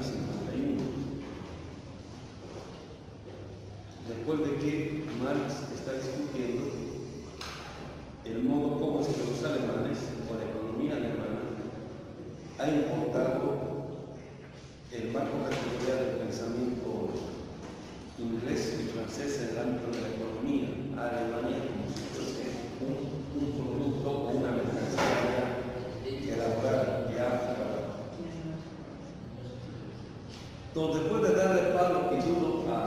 51. Recuerde que Marx está discutiendo el modo como es que los alemanes, o la economía alemana, ha importado el marco categorial del pensamiento inglés y francés en el ámbito de la economía a Alemania como si fuese un producto o una mercancía elaborada ya para. Entonces, después de darle palo y duro a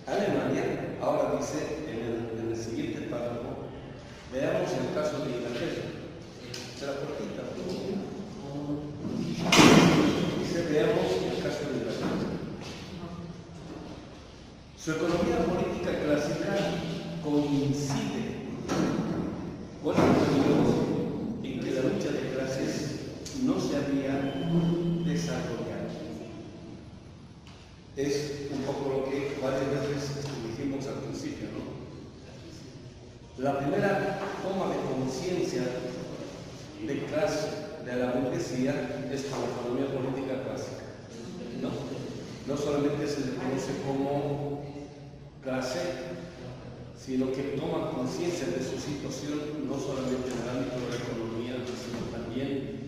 Alemania, ahora dice en el siguiente párrafo, veamos el caso de Inglaterra. ¿Se la cortita? Dice, veamos el caso de Inglaterra. Su economía política clásica coincide con el periodo en que la lucha de clases no se había desarrollado. Es un poco lo que varias veces dijimos al principio, ¿no? La primera toma de conciencia de clase de la burguesía es con la economía política clásica, ¿no? No solamente se le conoce como clase, sino que toma conciencia de su situación no solamente en el ámbito de la economía, sino también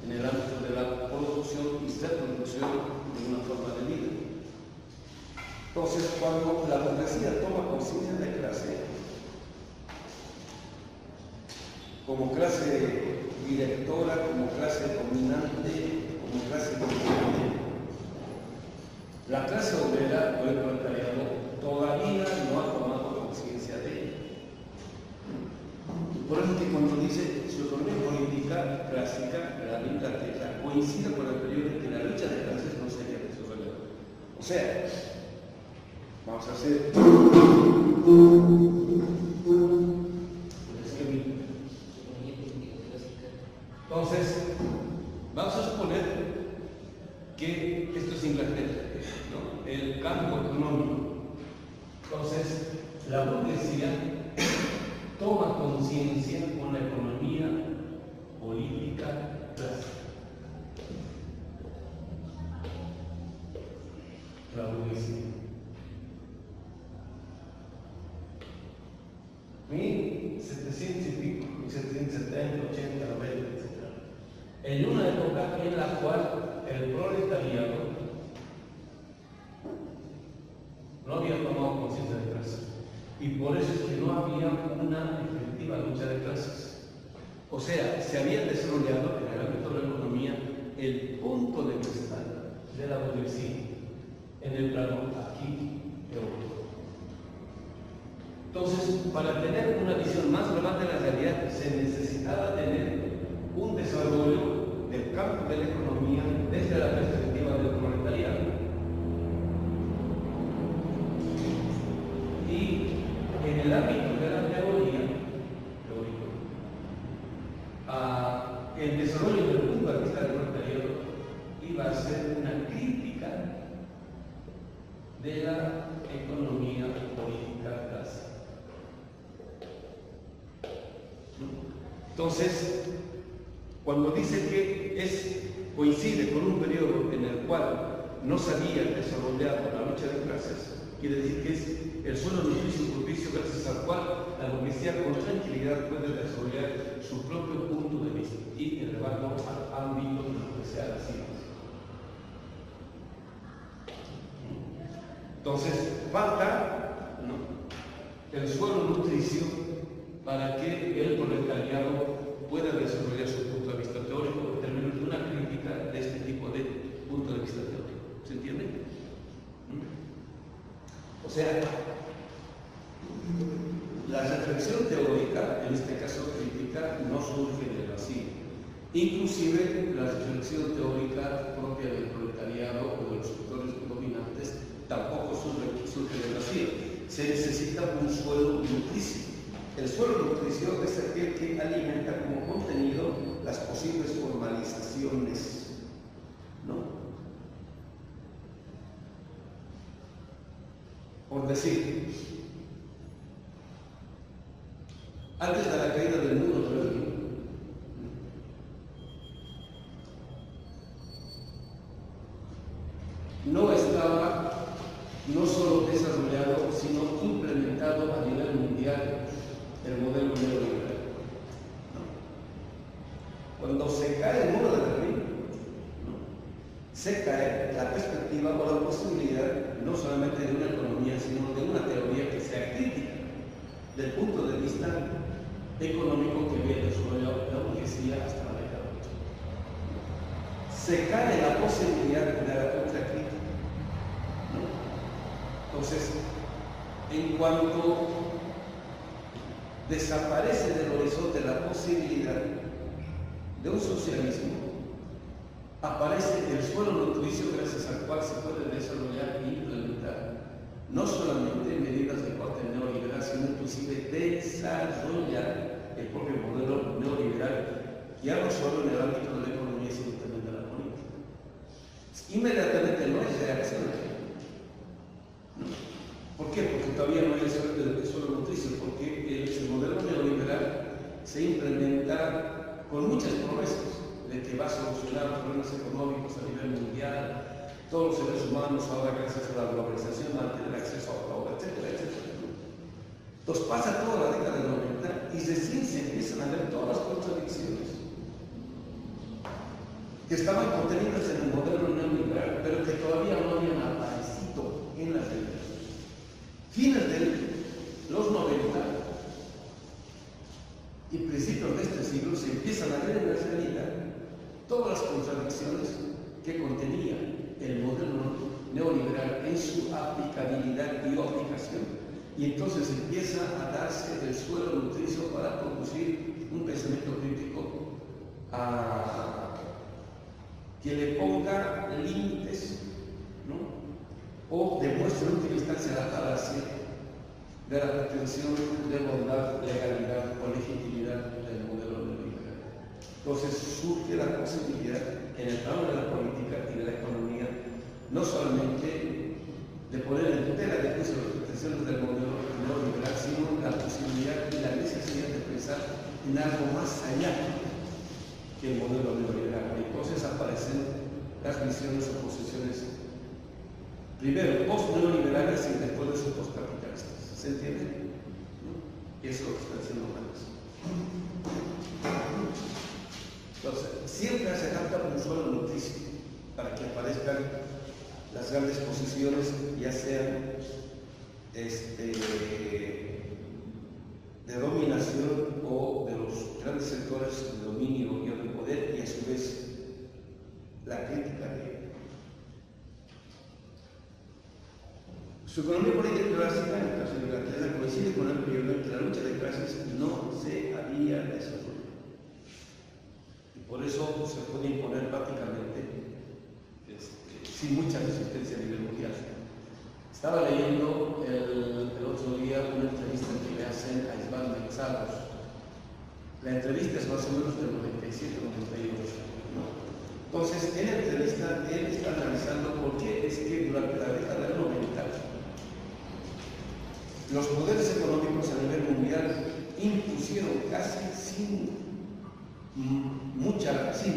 en el ámbito de la producción y reproducción de una forma de vida. Entonces, cuando la burguesía toma conciencia de clase, como clase directora, como clase dominante, como clase dominante, la clase obrera o el proletariado todavía no ha tomado conciencia de ello. Por eso que cuando dice su economía política clásica, la de Inglaterra, coincide con el periodo en que la lucha de clases no se había desarrollado. O sea, vamos a hacer entonces, vamos a suponer que esto es Inglaterra, ¿no? El campo económico. Entonces, la burguesía toma conciencia con la economía política clásica. La burguesía. 1700 y pico, 1770, 80, 90, etc. En una época en la cual el proletariado no había tomado conciencia de clases. Y por eso es que no había una efectiva lucha de clases. O sea, se había desarrollado en el ámbito de la economía el punto de vista de la burguesía en el plano aquí europeo. Entonces, para tener una visión más global de la realidad, se necesitaba tener un desarrollo del campo de la economía desde la perspectiva del proletariado. Y en el ámbito de la teoría, el desarrollo del punto de vista del proletariado iba a ser una crítica de la economía política clásica. Entonces, cuando dice que coincide con un periodo en el cual no se había desarrollado la lucha de clases, quiere decir que es el suelo nutricio y propicio gracias al cual la burguesía con tranquilidad puede desarrollar su propio punto de vista y elevarlo al ámbito de lo que sea la ciencia. Entonces, falta, ¿no?, el suelo nutricio para que el proletariado pueda desarrollar su punto de vista teórico en términos de una crítica de este tipo de punto de vista teórico. ¿Se entiende? O sea, la reflexión teórica, en este caso crítica, no surge del vacío. Inclusive la reflexión teórica propia del proletariado o de los sectores dominantes tampoco surge del vacío. Se necesita un suelo nutricio. El suelo nutricio es aquel que alimenta como contenido las posibles formalizaciones, ¿no? Por decir, antes de la caída del muro de Berlín, no estaba no solo desarrollado, sino implementado a nivel mundial el modelo neoliberal. Cuando se cae el muro de Berlín, se cae la perspectiva o la posibilidad no solamente de una economía, sino de una teoría que sea crítica del punto de vista económico que había desarrollado la burguesía hasta la década de 80. Se cae la posibilidad de la contracrítica. Entonces, en cuanto desaparece del horizonte la posibilidad de un socialismo, aparece el suelo nutricio gracias al cual se puede desarrollar e implementar no solamente medidas de corte neoliberal, sino inclusive desarrollar el propio modelo neoliberal, ya no solo en el ámbito de la economía, sino también de la política. Inmediatamente no hay reacción aquí. ¿Por qué? Porque todavía no hay el suelo nutricio, porque el modelo neoliberal se implementa con muchas promesas de que va a solucionar los problemas económicos a nivel mundial, todos los seres humanos ahora gracias a la globalización van a tener acceso a todo, etcétera, etcétera. Entonces pasa toda la década del 90 y recién se empiezan a ver todas las contradicciones que estaban contenidas en el modelo neoliberal, pero que todavía no habían aparecido en la realidad. Fines de los 90 y principios de este siglo se empiezan a ver en la realidad todas las contradicciones que contenía el modelo neoliberal en su aplicabilidad y aplicación. Y entonces empieza a darse el suelo nutricio para producir un pensamiento crítico que le ponga límites, ¿no? O demuestre en última instancia la falacia de la pretensión de bondad, legalidad o legitimidad del modelo neoliberal. Entonces surge la posibilidad en el plano de la política y de la economía no solamente de poner en tela de juicio las pretensiones del modelo neoliberal, sino la posibilidad y la necesidad de pensar en algo más allá que el modelo neoliberal. Entonces aparecen las visiones o posiciones primero post-neoliberales y después de esos post-capitalistas. ¿Se entiende? Y eso es lo que está haciendo Marx. Entonces, siempre hace falta un suelo nutricio para que aparezcan las grandes posiciones, ya sean de dominación o de los grandes sectores de dominio y de poder, y a su vez la crítica de su economía política clásica, en el caso de Inglaterra, coincide con el periodo en que la lucha de clases no se había desarrollado. Y por eso se puede imponer prácticamente sin mucha resistencia a nivel mundial. Estaba leyendo el otro día una entrevista que le hacen a Iván Mensalos. La entrevista es más o menos del 97-98. Entonces, en la entrevista, él está analizando por qué es que durante la década del 90 los poderes económicos a nivel mundial impusieron casi sin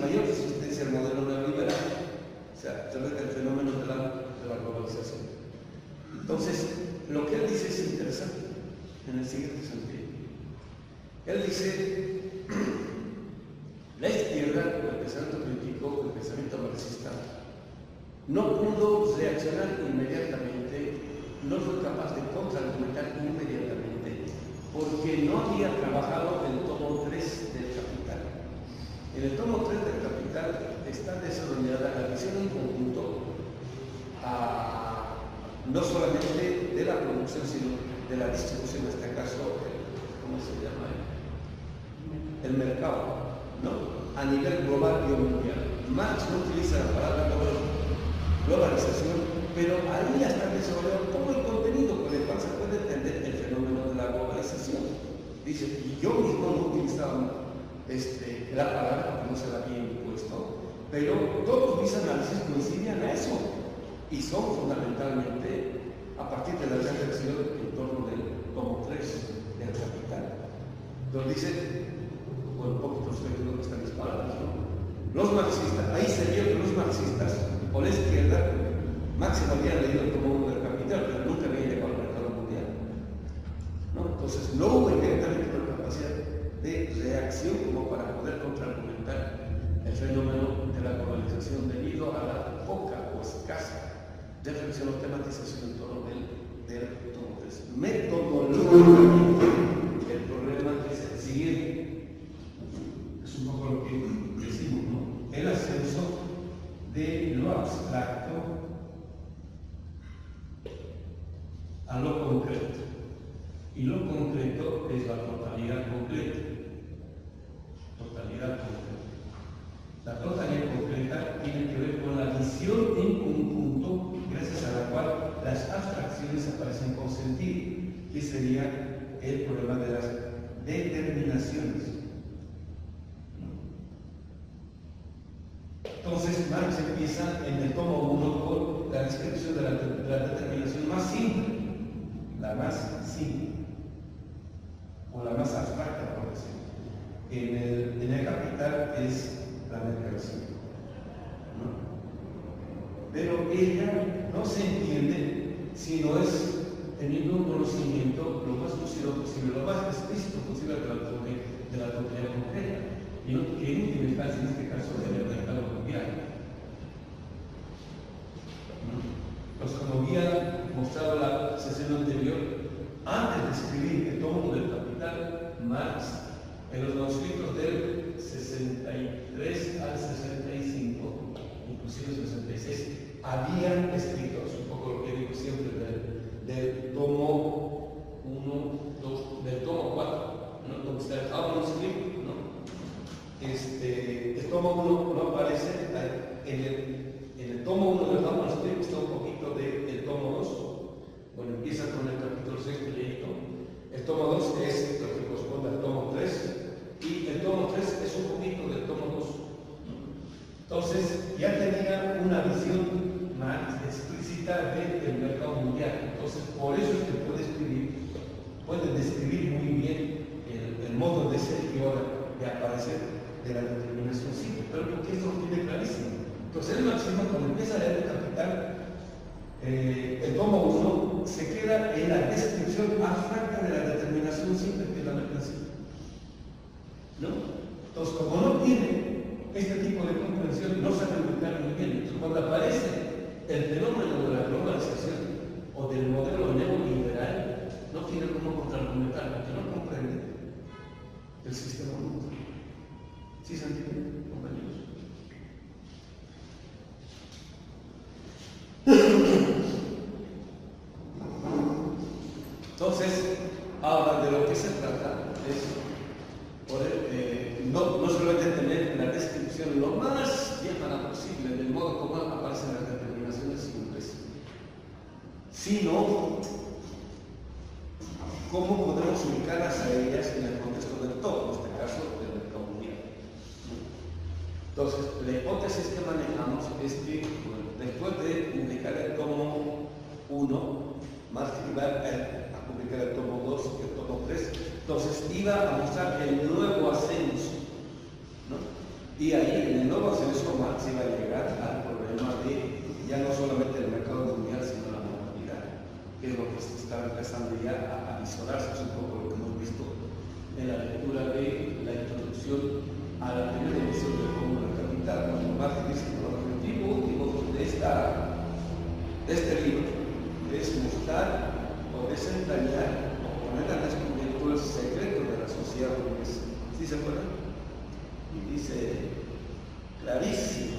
mayor resistencia al modelo neoliberal, o sea, a través del fenómeno de la globalización. Entonces, lo que él dice es interesante en el siguiente sentido. Él dice, la izquierda, o el pensamiento crítico, el pensamiento marxista, no pudo reaccionar inmediatamente, no fue capaz de contraargumentar inmediatamente, porque no había trabajado el tomo 3 del Capital. En el tomo 3 del Capital está desarrollada la visión en conjunto, no solamente de la producción, sino de la distribución, en este caso, ¿cómo se llama? El mercado, ¿no? A nivel global y mundial. Marx no utiliza la palabra globalización, pero ahí ya está desarrollado todo el contenido con el cual se puede entender el fenómeno de la globalización. Dice, y yo mismo no utilizaba la palabra porque no se la había impuesto, pero todos mis análisis coincidían a eso y son fundamentalmente a partir de la reflexión en torno del tomo 3 del Capital, donde dice, bueno, un poquito estoy viendo que están mis palabras, ¿no? Los marxistas, ahí se vio que los marxistas o la izquierda Máximo había leído el tomo 1 del Capital, pero nunca había llegado al mercado mundial, ¿no? Entonces no hubo inmediatamente una capacidad de reacción como para poder contraargumentar el fenómeno de la globalización debido a la poca o escasa reflexión o tematización en torno del tomo 3. Metodológicamente, el problema es el siguiente. Es un poco lo que decimos, ¿no? El ascenso de lo abstracto a lo concreto. Y lo concreto es la totalidad concreta. Totalidad concreta. La totalidad concreta tiene que ver con la visión en conjunto, gracias a la cual las abstracciones aparecen con sentido, que sería el problema de las determinaciones. Entonces, Marx empieza en el tomo 1 con la descripción de la determinación más simple, la más simple, o la más abstracta, por decirlo. En el Capital es la mercancía, ¿no? Pero ella no se entiende si no es teniendo un conocimiento lo más lúcido posible, lo más explícito posible de la totalidad concreta, y no que en última instancia, en este caso, del mercado mundial. Pues como había mostrado la sesión anterior, antes de escribir el tomo del Capital, Marx, en los manuscritos del 63 al 65, inclusive 66, habían escrito, es un poco lo que digo siempre del tomo 1, 2, del tomo 4, ¿no? Donde está el Hauptmanuscript, ¿no? El tomo 1 no aparece, en el tomo 1 del Hauptmanuscript está un poquito del tomo 2, bueno, empieza con el capítulo 6 que leí, el tomo 2 es lo que corresponde al tomo 3, y el tomo 3 es un poquito del tomo 2. Entonces, ya tenía una visión más explícita del mercado mundial. Entonces, por eso es que puede describir muy bien el modo de ser y hora de aparecer de la determinación simple, pero porque eso lo tiene clarísimo. Entonces, el marxismo, cuando empieza a leer el Capital, el tomo 1 se queda en la descripción abstracta de la determinación simple que es la mercancía, ¿no? Entonces, como no tiene este tipo de comprensión, no sabe ubicar muy bien. Entonces, cuando aparece el fenómeno de la globalización o del modelo neoliberal, no tiene cómo contraargumentar, porque no comprende el sistema mundo. ¿Sí se entiende, compañeros? Entonces, ahora de lo que se trata es no solamente tener la descripción lo más lejana posible del modo como aparecen las determinaciones simples, sino cómo podemos ubicarlas a ellas en el contexto del todo, en este caso del mercado mundial. Entonces, la hipótesis que manejamos es que después de publicar el tomo 1, Marx iba a publicar el tomo 2 y el tomo 3, entonces iba a mostrar el nuevo ascenso, ¿no? Y ahí en el nuevo ascenso Marx iba a llegar al problema de ya no solamente el mercado mundial, sino la movilidad, que es lo que se está empezando ya a visorarse, es un poco lo que hemos visto en la lectura de la introducción a la primera edición del tomo del Capital, cuando Marx dice que el objetivo último de este libro es mostrar o desentrañar o poner al descubierto el secreto de la sociedad burguesa. ¿Sí se acuerdan? Y dice clarísimo,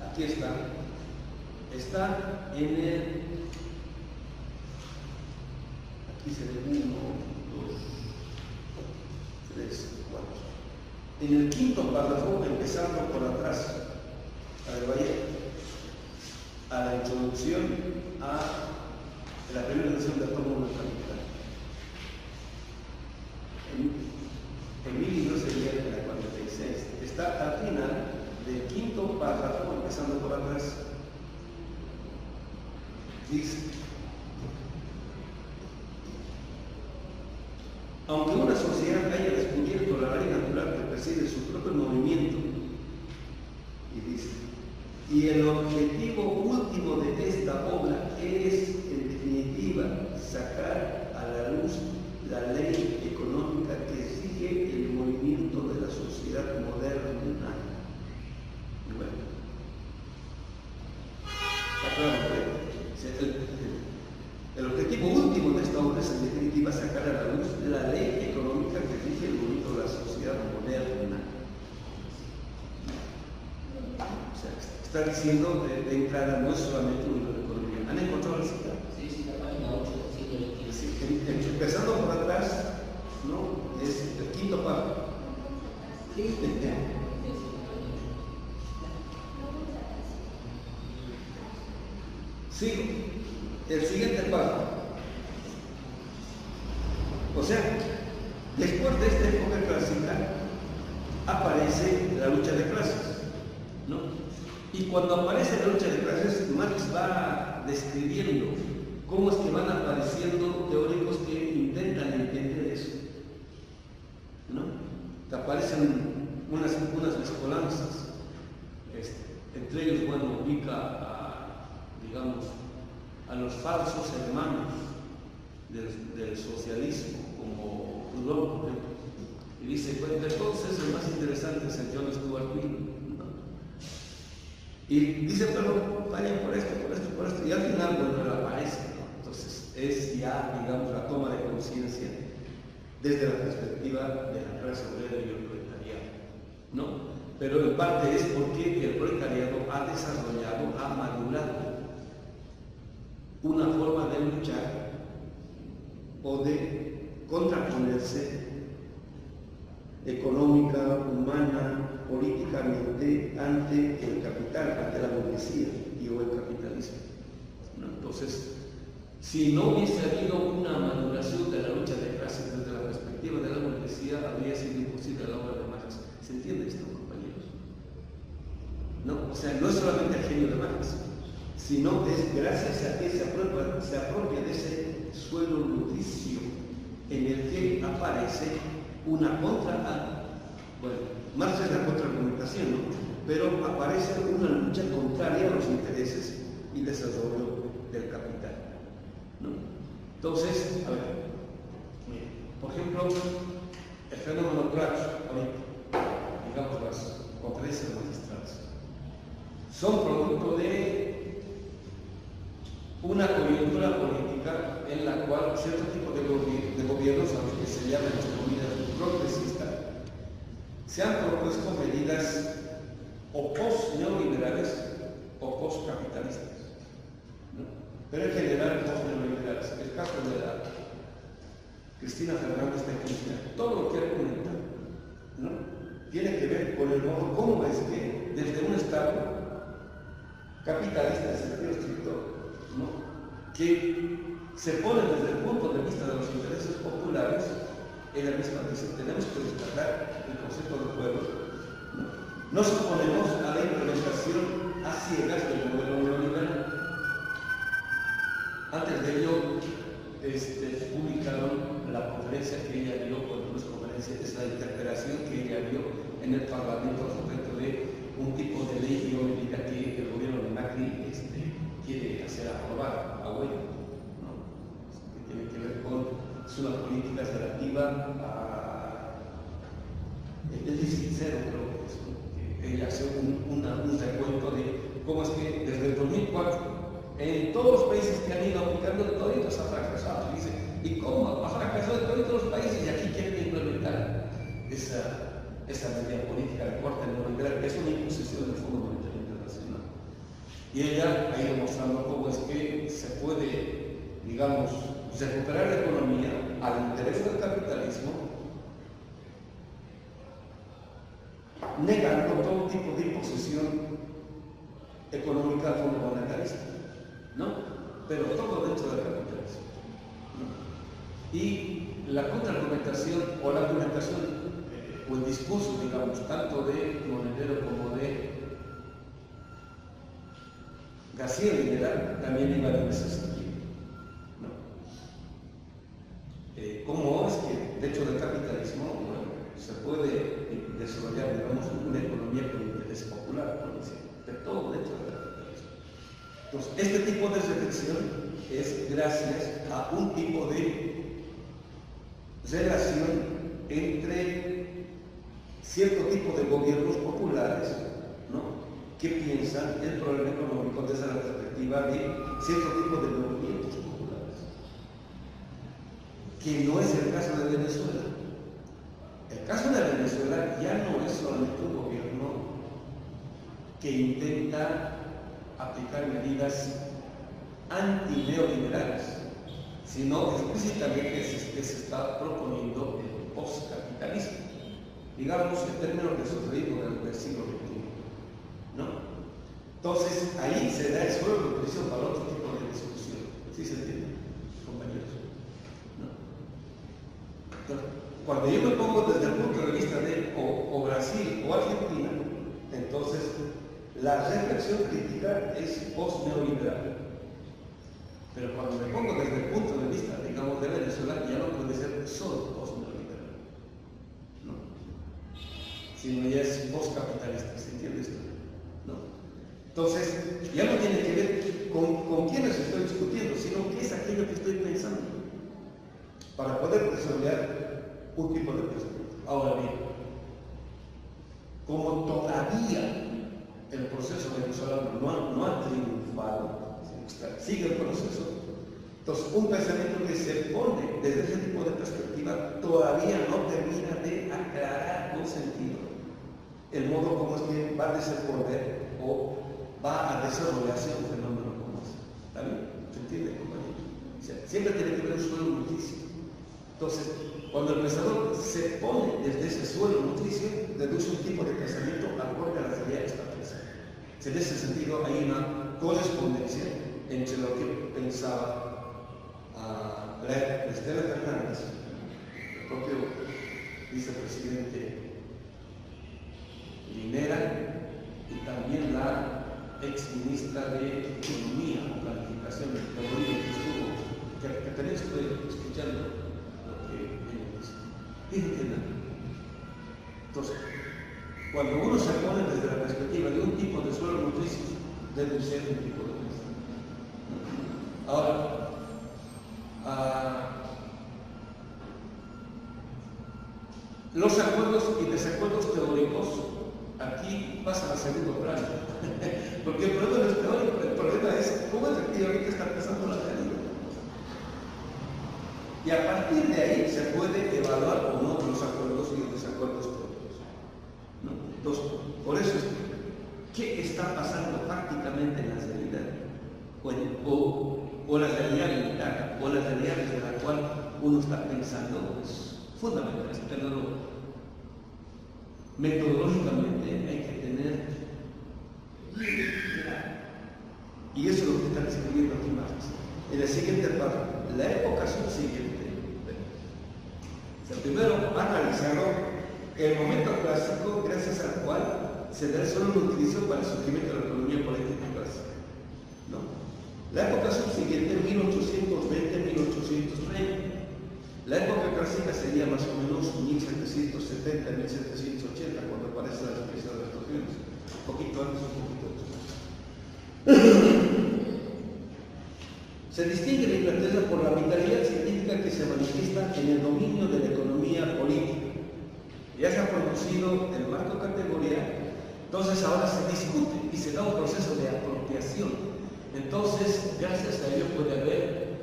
aquí está en el, aquí se ve 1, 2, 3, 4, en el quinto párrafo, empezando por atrás, a la introducción a la primera edición del tomo del Capital. En mi libro sería en la 46. Está al final del quinto párrafo, empezando por atrás. Dice: aunque una sociedad haya descubierto la ley natural que preside su propio movimiento, y dice, Y el objetivo último de esta obra es, en definitiva, sacar a la luz la ley económica que sigue el movimiento de la sociedad moderna. Bueno, está claro, el objetivo último de esta obra es, en definitiva, sacar a la luz la ley económica que rige el movimiento de la sociedad moderna. O sea, está diciendo de entrada, no es solamente un libro de economía. ¿Han encontrado la cita? Sí, la página 8, Sí, empezando por atrás, ¿no? Es el quinto párrafo. Sigo. El siguiente párrafo. O sea, después de esta época clásica aparece la lucha de clases, ¿no? Y cuando aparece la lucha de clases, Marx va describiendo cómo es que van apareciendo teóricos que intentan entender eso, ¿no? Que aparecen unas mezcolanzas. Entre ellos, bueno, ubica digamos, a los falsos hermanos del socialismo, como Proudhon, por ejemplo. Y dice, pues entonces el más interesante es el John Stuart Mill, ¿no? Y dice, pero vayan por esto, y al final, bueno, aparece, ¿no? Entonces es ya, digamos, la toma de conciencia desde la perspectiva de la clase obrera y el proletariado, ¿no? Pero en parte es porque el proletariado ha desarrollado, ha madurado una forma de luchar o de contraponerse económica, humana, políticamente ante el capital, ante la burguesía y o el capitalismo, ¿no? Entonces, si no hubiese habido una maduración de la lucha de clases desde la perspectiva de la burguesía, habría sido imposible la obra de Marx. ¿Se entiende esto, compañeros? No, o sea, no es solamente el genio de Marx, sino es gracias a que se apropia de ese suelo nutricio en el que aparece una bueno, Marx es la contraargumentación, ¿no? Pero aparece una lucha contraria a los intereses y desarrollo del capital, ¿no? Entonces, a ver, por ejemplo, el fenómeno Crash, digamos las conferencias magistrales, son producto de una coyuntura política en la cual cierto tipo de gobiernos, a los que se llaman las comunidades progresistas, se han propuesto medidas o post-neoliberales o post-capitalistas, ¿no? Pero en general post-neoliberales. El caso de la Cristina Fernández de Kirchner, todo lo que ha comentado, ¿no? Tiene que ver con el modo cómo es que desde un Estado capitalista en sentido estricto, ¿no? Que se pone desde el punto de vista de los intereses populares, ella misma dice, tenemos que destacar el concepto del pueblo. No nos oponemos a la implementación a ciegas del modelo neoliberal. Antes de ello, publicaron la conferencia que ella dio, bueno, no es conferencia, es la interpelación que ella dio en el Parlamento respecto de un tipo de ley biológica que el gobierno de Macri quiere hacer aprobar a huelga, ¿no? Que tiene que ver con una política relativa a el déficit cero, creo que es, ¿no? Que ella hace un recuento de cómo es que desde el 2004 en todos los países que han ido aplicando toditos ha fracasado. Dice, ¿y cómo ha fracasado en todos los países? Y aquí quieren implementar esa medida política de corte neoliberal, que es una imposición del Fondo Monetario Internacional. Y ella ha ido mostrando cómo es que se puede, digamos, recuperar la economía al interés del capitalismo, negando todo tipo de imposición económica al Fondo Monetarista, ¿no? Pero todo dentro del capitalismo, ¿no? Y la contraargumentación o la argumentación o el discurso, digamos, tanto de Monedero como de García Linera también iba en ese sentido, ¿no? ¿Cómo es que dentro del capitalismo, bueno, se puede desarrollar, digamos, una economía con interés popular, por decirlo, de todo dentro del capitalismo? Entonces, este tipo de reflexión es gracias a un tipo de relación entre cierto tipo de gobiernos populares, ¿no?, que piensan el problema económico desde la perspectiva de cierto tipo de movimientos populares, que no es el caso de Venezuela. El caso de Venezuela ya no es solamente un gobierno que intenta aplicar medidas antineoliberales, sino explícitamente que se está proponiendo el postcapitalismo, digamos en términos de socialismo del siglo XXI, ¿no? Entonces ahí se da el suelo de nutrición para otro tipo de discusión. ¿Sí se entiende, compañeros? ¿No? Entonces, cuando yo me pongo desde el punto de vista de o Brasil o Argentina, entonces la reflexión crítica es post-neoliberal. Pero cuando me pongo desde el punto de vista, digamos, de Venezuela, ya no puede ser solo post-neoliberal, ¿no?, sino ya es post-capitalista. ¿Se entiende esto? ¿No? Entonces, ya no tiene que ver con quiénes estoy discutiendo, sino qué es aquello que estoy pensando, para poder desarrollar un tipo de pensamiento. Ahora bien, como todavía el proceso venezolano no ha triunfado, sigue el proceso, entonces un pensamiento que se pone desde ese tipo de perspectiva todavía no termina de aclarar con sentido el modo como es que va a desenvolver o va a desarrollarse un fenómeno como ese. ¿Está bien? ¿Se entiende, compañero? O sea, siempre tiene que haber un suelo nutricio. Entonces, cuando el pensador se pone desde ese suelo nutricio, deduce un tipo de pensamiento acorde a la realidad que está pensando. En ese sentido, hay una correspondencia entre lo que pensaba Estela Fernández, el propio vicepresidente Linera, y también la exministra de Economía o Planificación de Bolivia, que también estoy escuchando lo que ella dice. Dije nada. Entonces, cuando uno se pone desde la perspectiva de un tipo de suelo nutricio, debe ser un tipo de pensamiento. Ahora, los acuerdos y desacuerdos teóricos aquí pasan a segundo plano, porque el problema no es teórico, el problema es cómo efectivamente está pensando la realidad. Y a partir de ahí se puede evaluar o no los acuerdos y los desacuerdos teóricos, ¿no? Entonces, por eso es ¿qué está pasando prácticamente en la realidad? O la realidad limitada, o la realidad desde la cual uno está pensando, es fundamental, es tenerlo. Metodológicamente hay que tener claro. Y eso es lo que está describiendo aquí Marx. En el siguiente párrafo, la época subsiguiente. O sea, primero ha analizado el momento clásico gracias al cual se da el suelo nutricio para el surgimiento de la economía política clásica, ¿no? La época subsiguiente, 1820-1830. La época clásica sería más o menos 1770-1780, cuando aparece la expresión de Estados Unidos. Un poquito antes, un poquito después. Se distingue la Inglaterra por la vitalidad científica que se manifiesta en el dominio de la economía política. Ya se ha producido el marco categorial, entonces ahora se discute y se da un proceso de apropiación. Entonces, gracias a ello puede haber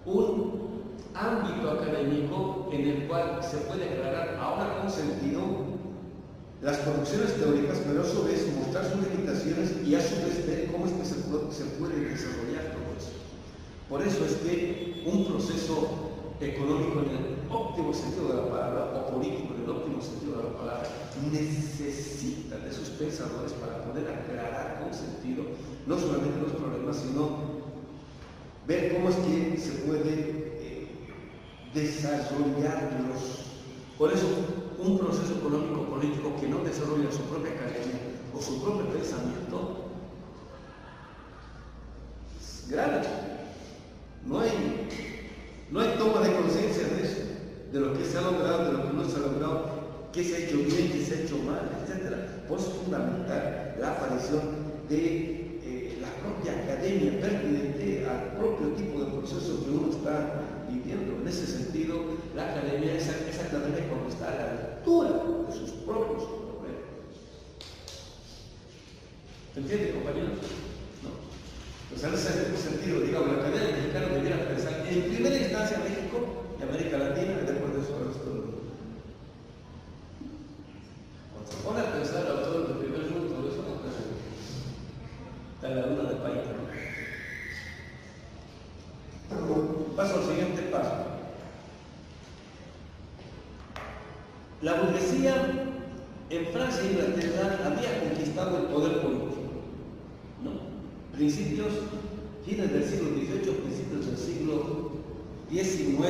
un ámbito académico en el cual se puede aclarar ahora con sentido las producciones teóricas, pero a su vez mostrar sus limitaciones y a su vez ver cómo es que se puede desarrollar todo eso. Por eso es que un proceso económico en el óptimo sentido de la palabra, o político en el óptimo sentido de la palabra, necesita de sus pensadores para poder aclarar con sentido no solamente los problemas, sino ver cómo es que se puede desarrollarlos. Por eso, un proceso económico político que no desarrolla su propia academia o su propio pensamiento es grave. No hay toma de conciencia de eso, de lo que se ha logrado, de lo que no se ha logrado, qué se ha hecho bien, qué se ha hecho mal, etc. Por eso es fundamental la aparición de propia academia pertinente al propio tipo de proceso que uno está viviendo. En ese sentido, la academia es academia cuando está a la altura de sus propios problemas. ¿Se entiende, compañeros? ¿No? Pues en ese sentido, digamos, la academia mexicana debiera pensar en primera instancia México y América Latina y después de eso el resto del mundo. Cuando se pone a pensar el autor del primer mundo, eso no puede ser. Está en la luna del país, ¿no? Paso al siguiente paso. La burguesía en Francia e Inglaterra había conquistado el poder político, ¿no? Fines del siglo XVIII, principios del siglo XIX,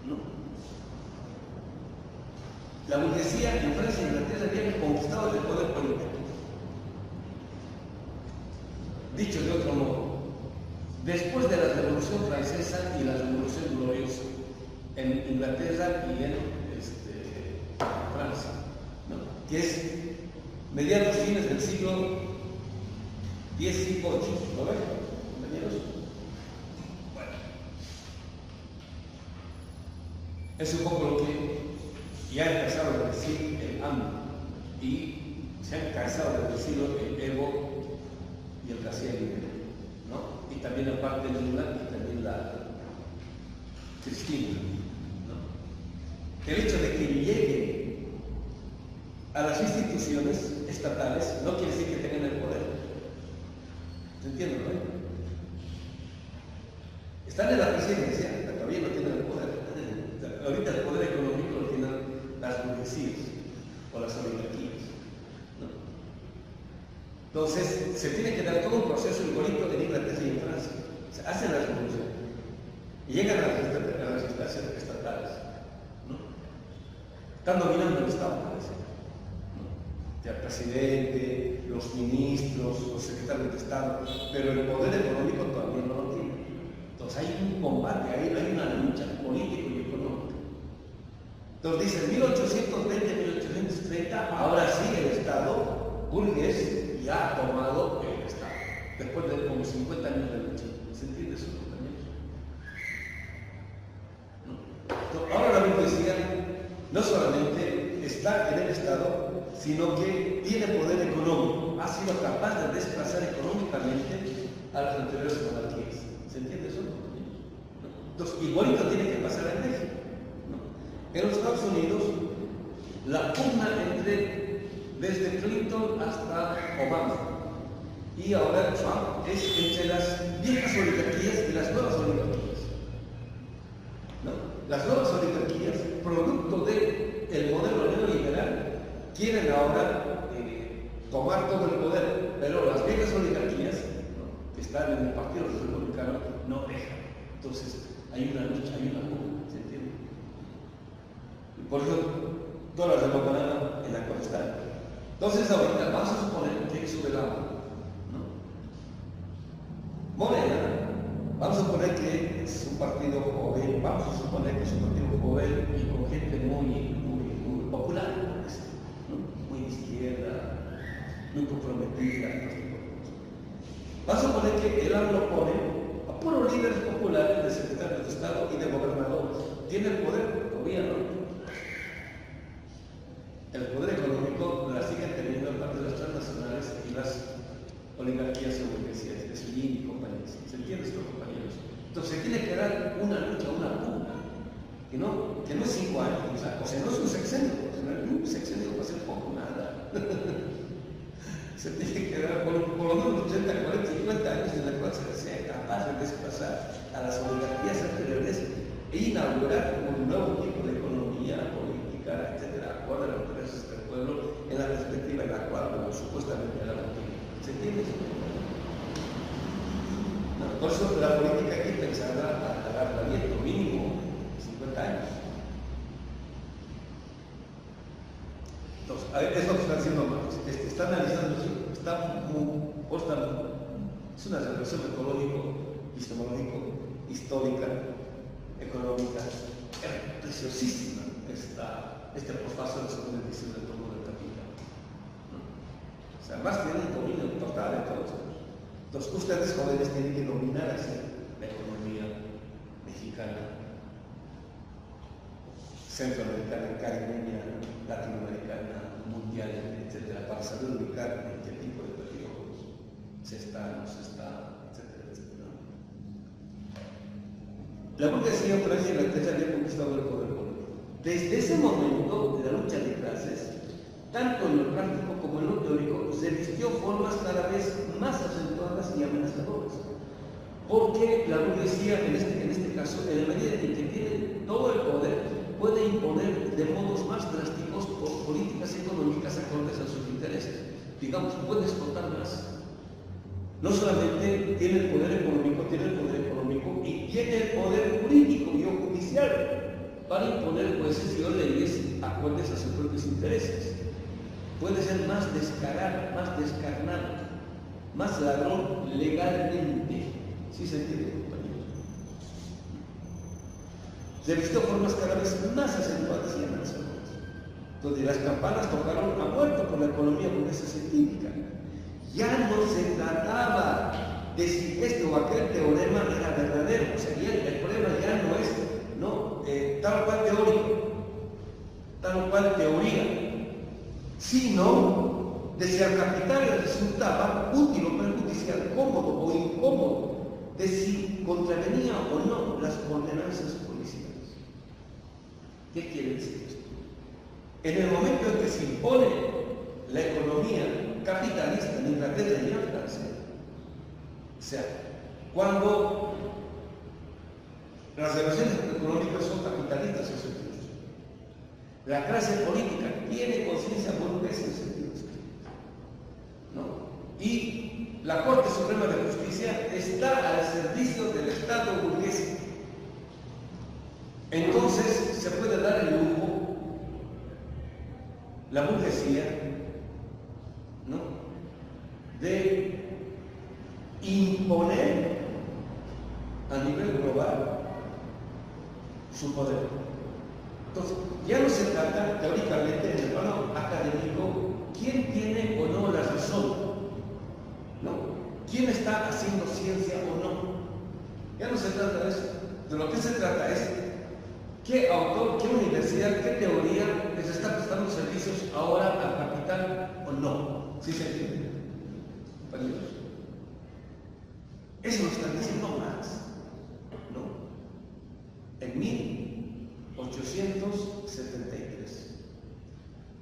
¿no? La burguesía en Francia e Inglaterra había conquistado el poder político. Dicho de otro modo, después de la Revolución Francesa y la Revolución Gloriosa en Inglaterra y en Francia, ¿no? Que es mediados fines del siglo XVIII, ¿lo ven, compañeros? Bueno, es un poco lo que ya he cansado de decir el AMLO y se han cansado de decirlo el Evo y el García Linera, ¿no? Y también la parte de Lula y también la Cristina, ¿no? El hecho de que lleguen a las instituciones estatales no quiere decir que tengan el poder. ¿Se entiende, no? Están en la presidencia, pero todavía no tienen el poder. Ahorita el poder económico lo tienen las burguesías o las oligarquías, ¿no? Entonces, se tiene que dar todo un proceso igualito en Inglaterra y en Francia. Se hacen las revoluciones y llegan a las instancias estatales, ¿no? Están dominando el Estado, parece, ¿no? El presidente, los ministros, los secretarios de Estado, pero el poder económico todavía no lo tiene. Entonces hay un combate, hay una lucha política y económica. Entonces dicen 1820, 1830, ahora sí el Estado burgués ya ha tomado el Estado, después de como 50 años de lucha. ¿Se entiende eso, compañeros? ¿No? Ahora la burguesía no solamente está en el Estado, sino que tiene poder económico, ha sido capaz de desplazar económicamente a las anteriores monarquías. ¿Se entiende eso, compañeros? ¿No? Entonces, igualito tiene que pasar en México, ¿no? En los Estados Unidos, la pugna desde Clinton hasta Obama y ahora Trump es entre las viejas oligarquías y las nuevas oligarquías, ¿no? Las nuevas oligarquías, producto del modelo neoliberal, quieren ahora tomar todo el poder, pero las viejas oligarquías, ¿no?, que están en el Partido Republicano no dejan. Entonces hay una lucha, hay una pugna, ¿se entiende? Y por eso todas las democracias en la cual están. Entonces ahorita vamos a suponer que sube la ¿no? Morena, vamos a suponer que es un partido joven, vamos a suponer que es un partido joven y con gente muy popular, ¿no? Muy de izquierda, muy comprometida. Vamos a suponer que el AMLO pone a puros líderes populares de secretarios de Estado y de gobernadores. ¿Tiene el poder? Todavía no. El poder económico la siguen teniendo en parte de las transnacionales y las oligarquías y burguesías, de Slim y compañías. ¿Se entiende esto, compañeros? Entonces se tiene que dar una lucha, una pugna, que no es 5 años, o sea, no es un sexenio, un sexenio va a ser poco, nada. Se tiene que dar por lo menos 80, 40, 50 años en la cual se sea capaz de desplazar a las oligarquías anteriores e inaugurar un nuevo tipo de economía política, etcétera, acorde a los intereses del pueblo en la perspectiva en la cual, supuestamente, era la política. ¿Se entiende? No, por eso la política hay que pensarla a largo aliento, mínimo 50 años. Entonces, es lo que está haciendo Marx. Está analizando, es una reflexión metodológico, epistemológico, histórica, económica, preciosísima este pospaso de la segunda edición del Tomo del Capital, ¿no? O sea, más tienen un dominio total de todos. Entonces, ustedes jóvenes tienen que dominar así la economía mexicana, centroamericana, caribeña, latinoamericana, mundial, etcétera, para saber ubicar en qué tipo de periodos se está, no se está, etcétera, etcétera. La burguesía Francia y Inglaterra había conquistado el poder político. Desde ese momento de la lucha de clases, tanto en lo práctico como en lo teórico, se vistió formas cada vez más acentuadas y amenazadoras. Porque la burguesía, en este caso, en la medida en que tiene todo el poder, puede imponer de modos más drásticos por políticas económicas acordes a sus intereses. Digamos, puede explotar más. No solamente tiene el poder económico, y tiene el poder jurídico y o judicial para imponer jueces y o leyes acordes a sus propios intereses. Puede ser más descarado, más descarnado, más ladrón legalmente. ¿Sí se entiende, compañeros? Se vistió formas cada vez más acentuadas y amenazadoras, donde las campanas tocaron a muerto por la economía burguesa científica. Ya no se trataba de si este o aquel teorema era verdadero, o sea, el problema ya no es tal o cual teórico, tal o cual teoría, sino de si al capital le resultaba útil o perjudicial, cómodo o incómodo, de si contravenía o no las ordenanzas policiales. ¿Qué quiere decir esto? En el momento en que se impone la economía capitalista en Inglaterra y en Francia, o sea, cuando las relaciones económicas son capitalistas en sentido estricto, la clase política tiene conciencia burguesa en sentido estricto, ¿no? Y la Corte Suprema de Justicia está al servicio del Estado burgués. Entonces se puede dar el lujo, la burguesía, ¿no?, de imponer a nivel global su poder. Entonces, ya no se trata teóricamente en el plano académico quién tiene o no la razón, ¿no? ¿Quién está haciendo ciencia o no? Ya no se trata de eso. De lo que se trata es qué autor, qué universidad, qué teoría les está prestando servicios ahora al capital o no. ¿Sí se entiende, compañeros? Eso lo están diciendo más, ¿no? En 1873.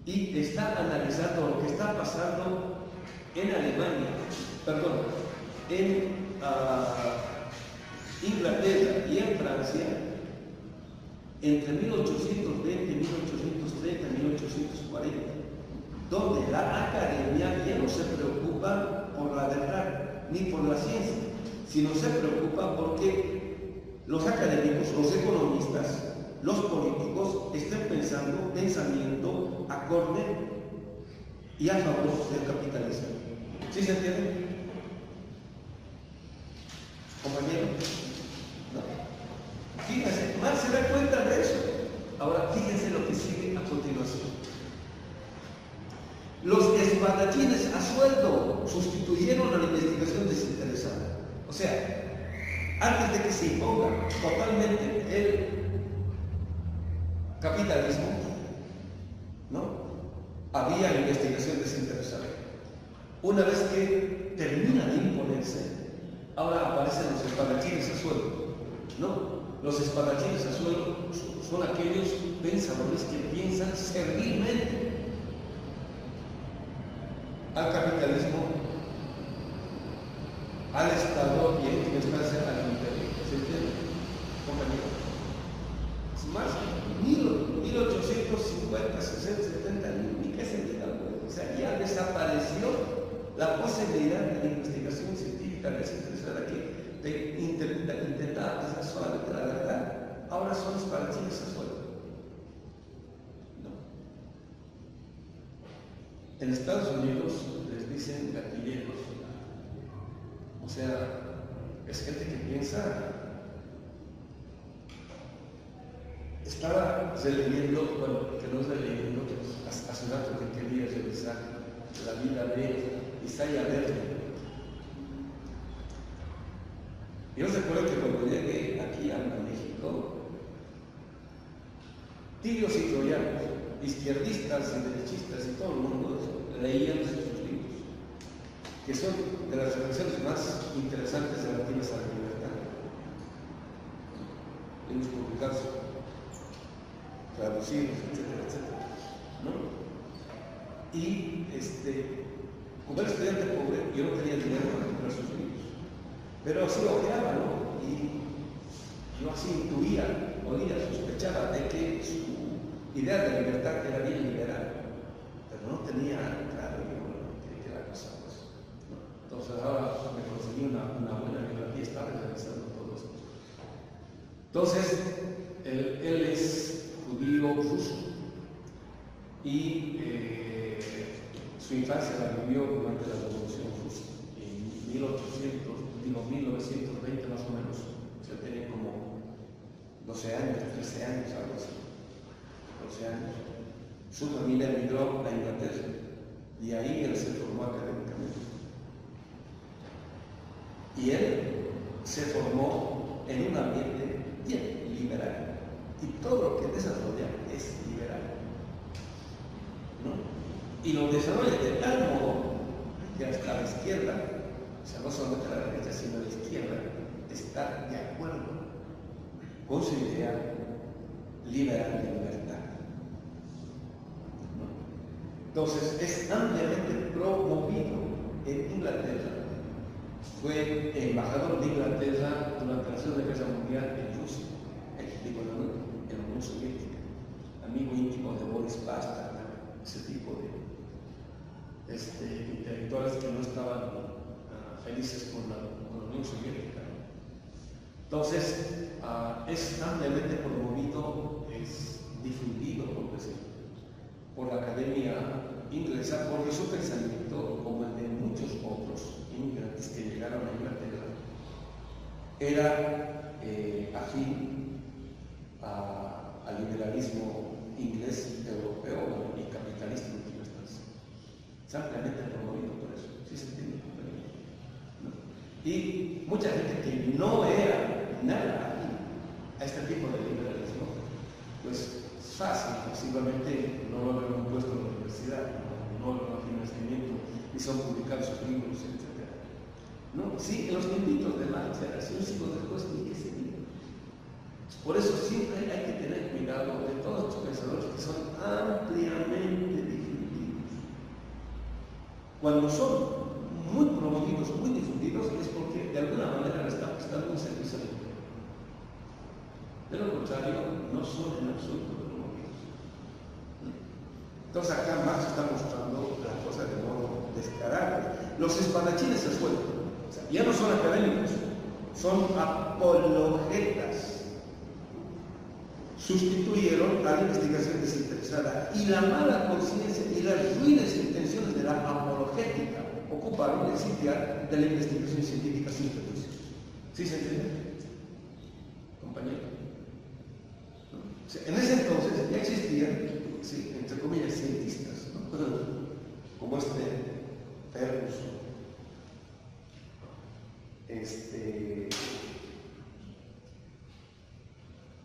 Y está analizando lo que está pasando en Alemania, en Inglaterra y en Francia entre 1820, 1830 y 1840, donde la academia ya no se preocupa por la verdad ni por la ciencia, sino se preocupa porque los académicos, los economistas, los políticos estén pensando pensamiento acorde y a favor del capitalismo. ¿Sí se entiende, compañero? No. Fíjense, Marx se da cuenta de eso. Ahora fíjense lo que sigue a continuación. Los espadachines a sueldo sustituyeron a la investigación desinteresada. O sea, antes de que se imponga totalmente el capitalismo, ¿no?, había investigación desinteresada. Una vez que termina de imponerse, ahora aparecen los espadachines a sueldo, ¿no? Los espadachines a sueldo son aquellos pensadores que piensan servilmente al capitalismo, al Estado y en instancia al imperio. ¿Se entiende, compañero? Es más, 1850, 60, 70, ni qué se diga, pues. O sea, ya desapareció la posibilidad de la investigación científica desinteresada que intentaba pensar solamente la verdad. Ahora son espadachines a sueldo. No. En Estados Unidos les dicen gatilleros. O sea, es gente que piensa. Estaba releyendo, bueno, que no es releyendo, hace un rato que quería revisar la vida de Isaiah Berlin. Yo recuerdo que cuando llegué aquí a México, tirios y troyanos, izquierdistas y derechistas y todo el mundo leían sus libros, que son de las reflexiones más interesantes relativas a la libertad. Libros publicados, traducidos, etcétera, etcétera, ¿no? Y como era estudiante pobre, yo no tenía dinero para comprar sus libros, pero así lo ojeaba, ¿no? Y yo así intuía, oía, sospechaba de que su idea de libertad era bien liberal, pero no tenía claro que la cosa, pues, ¿no? Entonces ahora me conseguí una buena biografía, estaba realizando todo esto. Entonces, él es judío ruso y su infancia la vivió durante la Revolución Rusa, en 1920 más o menos. O sea, tenía como 12 años, 13 años, algo así. 12 años. Su familia emigró a Inglaterra y ahí él se formó académicamente. Y él se formó en un ambiente bien liberal. Y todo lo que desarrolla es liberal, ¿no? Y lo desarrolla de tal modo que hasta la izquierda, o sea, no solamente la derecha, sino la izquierda, está de acuerdo con su idea liberal de libertad, ¿no? Entonces, es ampliamente promovido en Inglaterra. Fue embajador de Inglaterra durante la Segunda Guerra Mundial en Rusia, en la Unión Soviética, amigo íntimo de Boris Pasternak, ese tipo de intelectuales que no estaban felices con la Unión Soviética. Entonces, es ampliamente promovido, es difundido, por la Academia Inglesa, porque su pensamiento, como el de muchos otros inmigrantes que llegaron a Inglaterra, era afín al liberalismo inglés, europeo y capitalista en última instancia. Es ampliamente promovido por eso, ¿sí se entiende? ¿No? Y mucha gente que no era nada afín a este tipo de liberalismo, pues es fácil, posiblemente no logran un puesto en la universidad, no logran financiamiento y son publicados sus libros, etc. ¿No? Sí, en los libritos de Marx era así, siglos después ni que se diga. Por eso siempre hay que tener cuidado de todos estos pensadores que son ampliamente difundidos. Cuando son muy promovidos, muy difundidos, es porque de alguna manera le están prestando un servicio al imperio. De lo contrario, no son en absoluto promovidos. Entonces acá Marx está mostrando la cosa de modo descarado. Los espadachines se sueltan. O sea, ya no son académicos, son apologetas. Sustituyeron a la investigación desinteresada y la mala conciencia y las ruines intenciones de la apologética ocuparon el sitial de la investigación científica sin prejuicios. ¿Sí se entiende, compañero? ¿No? O sea, en ese entonces ya existían, sí, entre comillas, cientistas, ¿no? Como Ferguson,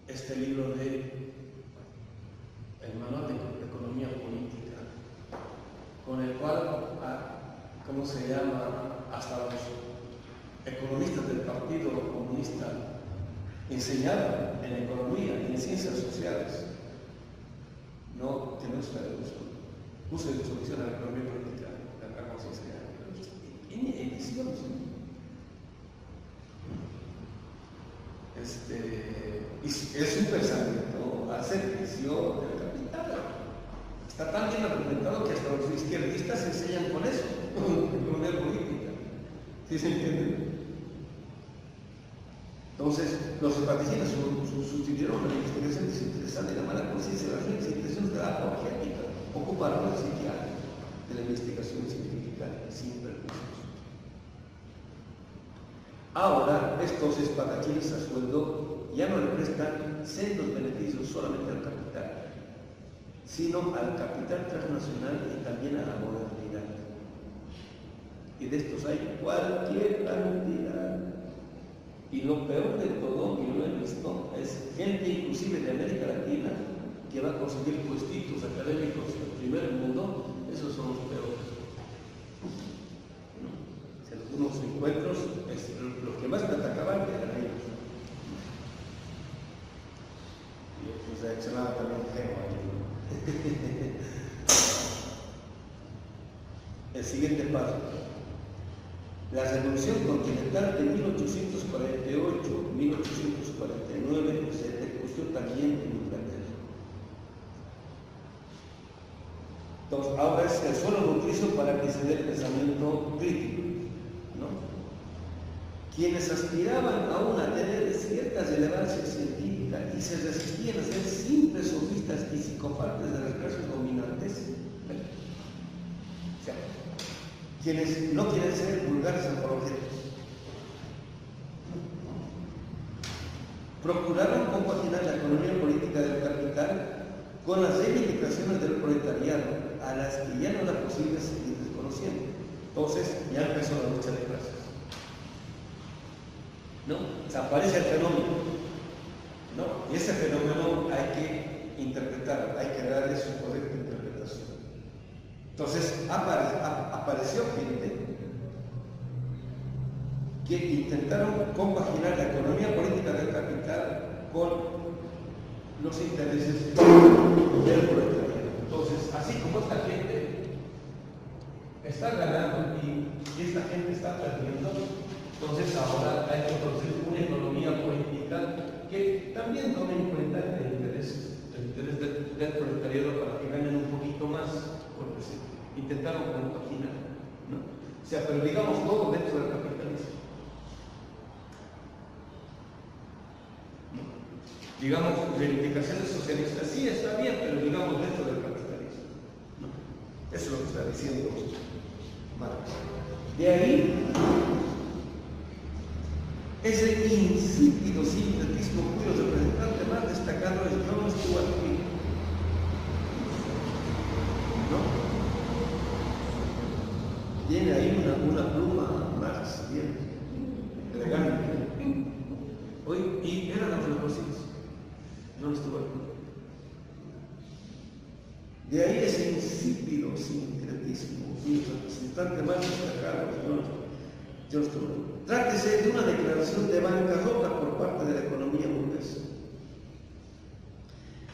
este libro de El Manual de Economía Política, con el cual, ¿cómo se llama? Hasta los economistas del Partido Comunista enseñaban en economía y en ciencias sociales. No tenemos Ferguson, puso en solución a la economía política, la conciencia en ediciones. Es un pensamiento al servicio del capital. Está tan bien argumentado que hasta los izquierdistas enseñan con eso, con la política. ¿Sí se entiende? Entonces, los espadachines sustituyeron la investigación desinteresada y la mala conciencia de las intenciones de la apologética, ocuparon el sitial de la investigación científica sin prejuicios. Ahora, estos espadachines a sueldo ya no le prestan sendos beneficios solamente al capital, sino al capital transnacional y también a la modernidad. Y de estos hay cualquier cantidad. Y lo peor de todo, y lo he visto, es gente inclusive de América Latina que va a conseguir puestitos académicos del primer mundo. Esos son los peores. ¿No? Si algunos encuentros, los que más me atacaban eran ellos. Y pues reaccionaba también feo ahí. El siguiente paso. La Revolución Continental de 1848-1849 se reprodujo también en Inglaterra. Entonces, ahora es el suelo nutricio para que se dé el pensamiento crítico, ¿no? Quienes aspiraban aún a tener cierta relevancia científica y se resistían a ser simples sofistas y psicópatas de las clases dominantes, o sea, quienes no quieren ser vulgares apologéticos, procuraron compaginar la economía política del capital con las reivindicaciones del proletariado, a las que ya no era posible seguir desconociendo. Entonces ya empezó la lucha de clases. ¿No? O sea, aparece el fenómeno, ¿no? Y ese fenómeno hay que interpretar, hay que darle su correcta interpretación. Entonces apareció gente que intentaron compaginar la economía política del capital con los intereses del proletariado. Entonces, así como esta gente está ganando y esta gente está perdiendo, entonces ahora hay que producir una economía política que también tome en cuenta el interés del proletariado para que ganen un poquito más, porque se intentaron compaginar, ¿no? O sea, pero digamos todo dentro del capitalismo. ¿No? Digamos, reivindicaciones socialistas, sí, está bien, pero digamos dentro del capitalismo, ¿no? Eso es lo que está diciendo Marx. De ahí, ese insípido sincretismo cuyo representante más destacado es John Stuart Mill, ¿no? Tiene ahí una pluma Marx bien elegante. Hoy, y eran los conocidos, John Stuart Mill. De ahí ese insípido sincretismo cuyo representante más destacado es John Stuart Mill. Trátese de una declaración de bancarrota por parte de la economía burguesa.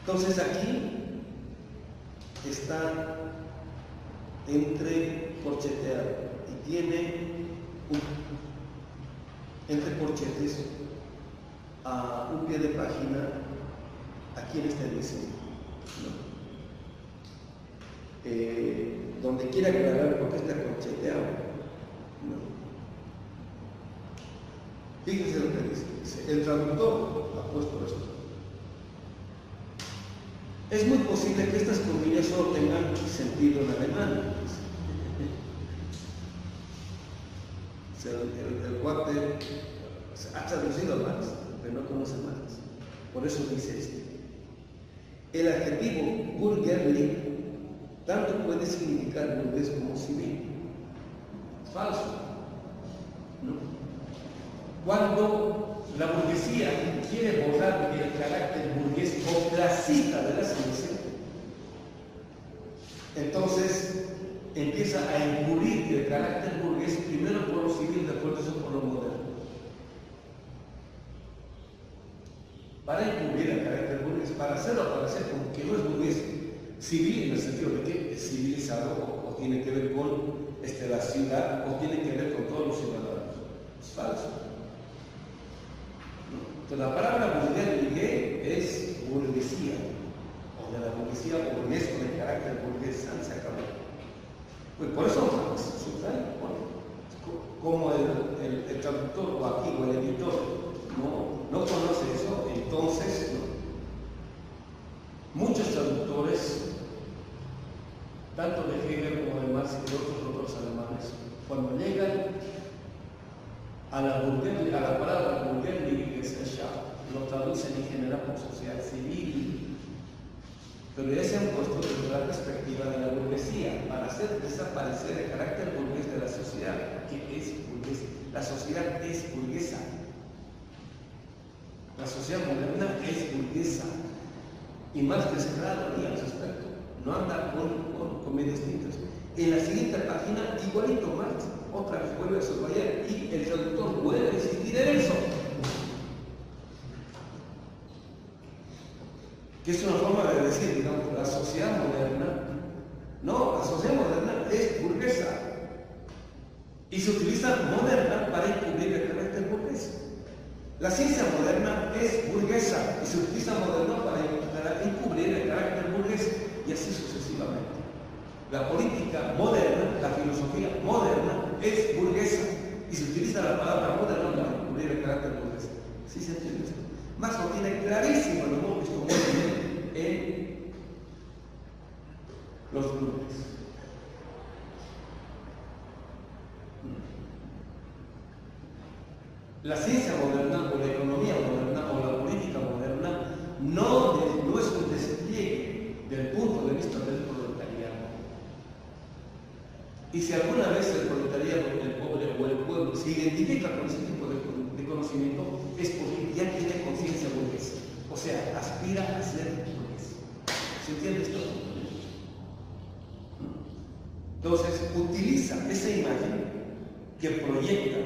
Entonces aquí está entrecorcheteado y tiene entre corchetes a un pie de página aquí en este diseño, ¿no? Donde quiera aclarar por qué está corcheteado, ¿no? Fíjense lo que dice. El traductor ha puesto esto. Es muy posible que estas comillas solo tengan sentido en alemán. O sea, el cuate ha traducido a Marx, pero no conoce Marx. Por eso dice esto. El adjetivo bürgerlich tanto puede significar burgués como civil. Es falso, ¿no? Cuando la burguesía quiere borrar el carácter burgués o clasista de la ciencia, entonces empieza a incluir el carácter burgués primero por lo civil, después por lo moderno. Para incluir el carácter burgués, para hacerlo parecer como que no es burgués civil en el sentido de que es civilizado o tiene que ver con la ciudad o tiene que ver con todos los ciudadanos. Es falso. Entonces, la palabra burgués es burguesía, o de la burguesía burgués con el carácter burgués, se acabó. Pues por eso, como el traductor o aquí o el editor no conoce eso, entonces muchos traductores, tanto de Hegel como de Marx y de otros autores alemanes, cuando llegan a la palabra Burgerlichkeit, lo traducen en general por sociedad civil, pero ya se han puesto desde la perspectiva de la burguesía para hacer desaparecer el carácter burgués de la sociedad, que es burguesa. La sociedad es burguesa. La sociedad moderna es burguesa. Y Marx descarado al respecto. No anda con medios tintos. En la siguiente página, igualito Marx, otra vez vuelve a subrayar y el traductor vuelve a insistir en eso. Que es una forma de decir, digamos, la sociedad moderna, no, la sociedad moderna es burguesa. Y se utiliza moderna para encubrir el carácter burgués. La ciencia moderna es burguesa y se utiliza moderna para encubrir el carácter burgués, y así sucesivamente. La política moderna, la filosofía moderna es burguesa y se utiliza la palabra moderna para encubrir el carácter burgués. ¿Sí se entiende esto? Marx lo tiene clarísimo, lo hemos visto muy bien en los grupos. La ciencia moderna o la economía moderna o la política moderna no es un despliegue del punto de vista del proletariado. Y si alguna vez el proletariado, el pobre o el pueblo se identifica con ese tipo de conocimiento, es porque ya tiene conciencia burguesa. O sea, aspira a ser burgués. ¿Se entiende esto? Entonces, utiliza esa imagen que proyecta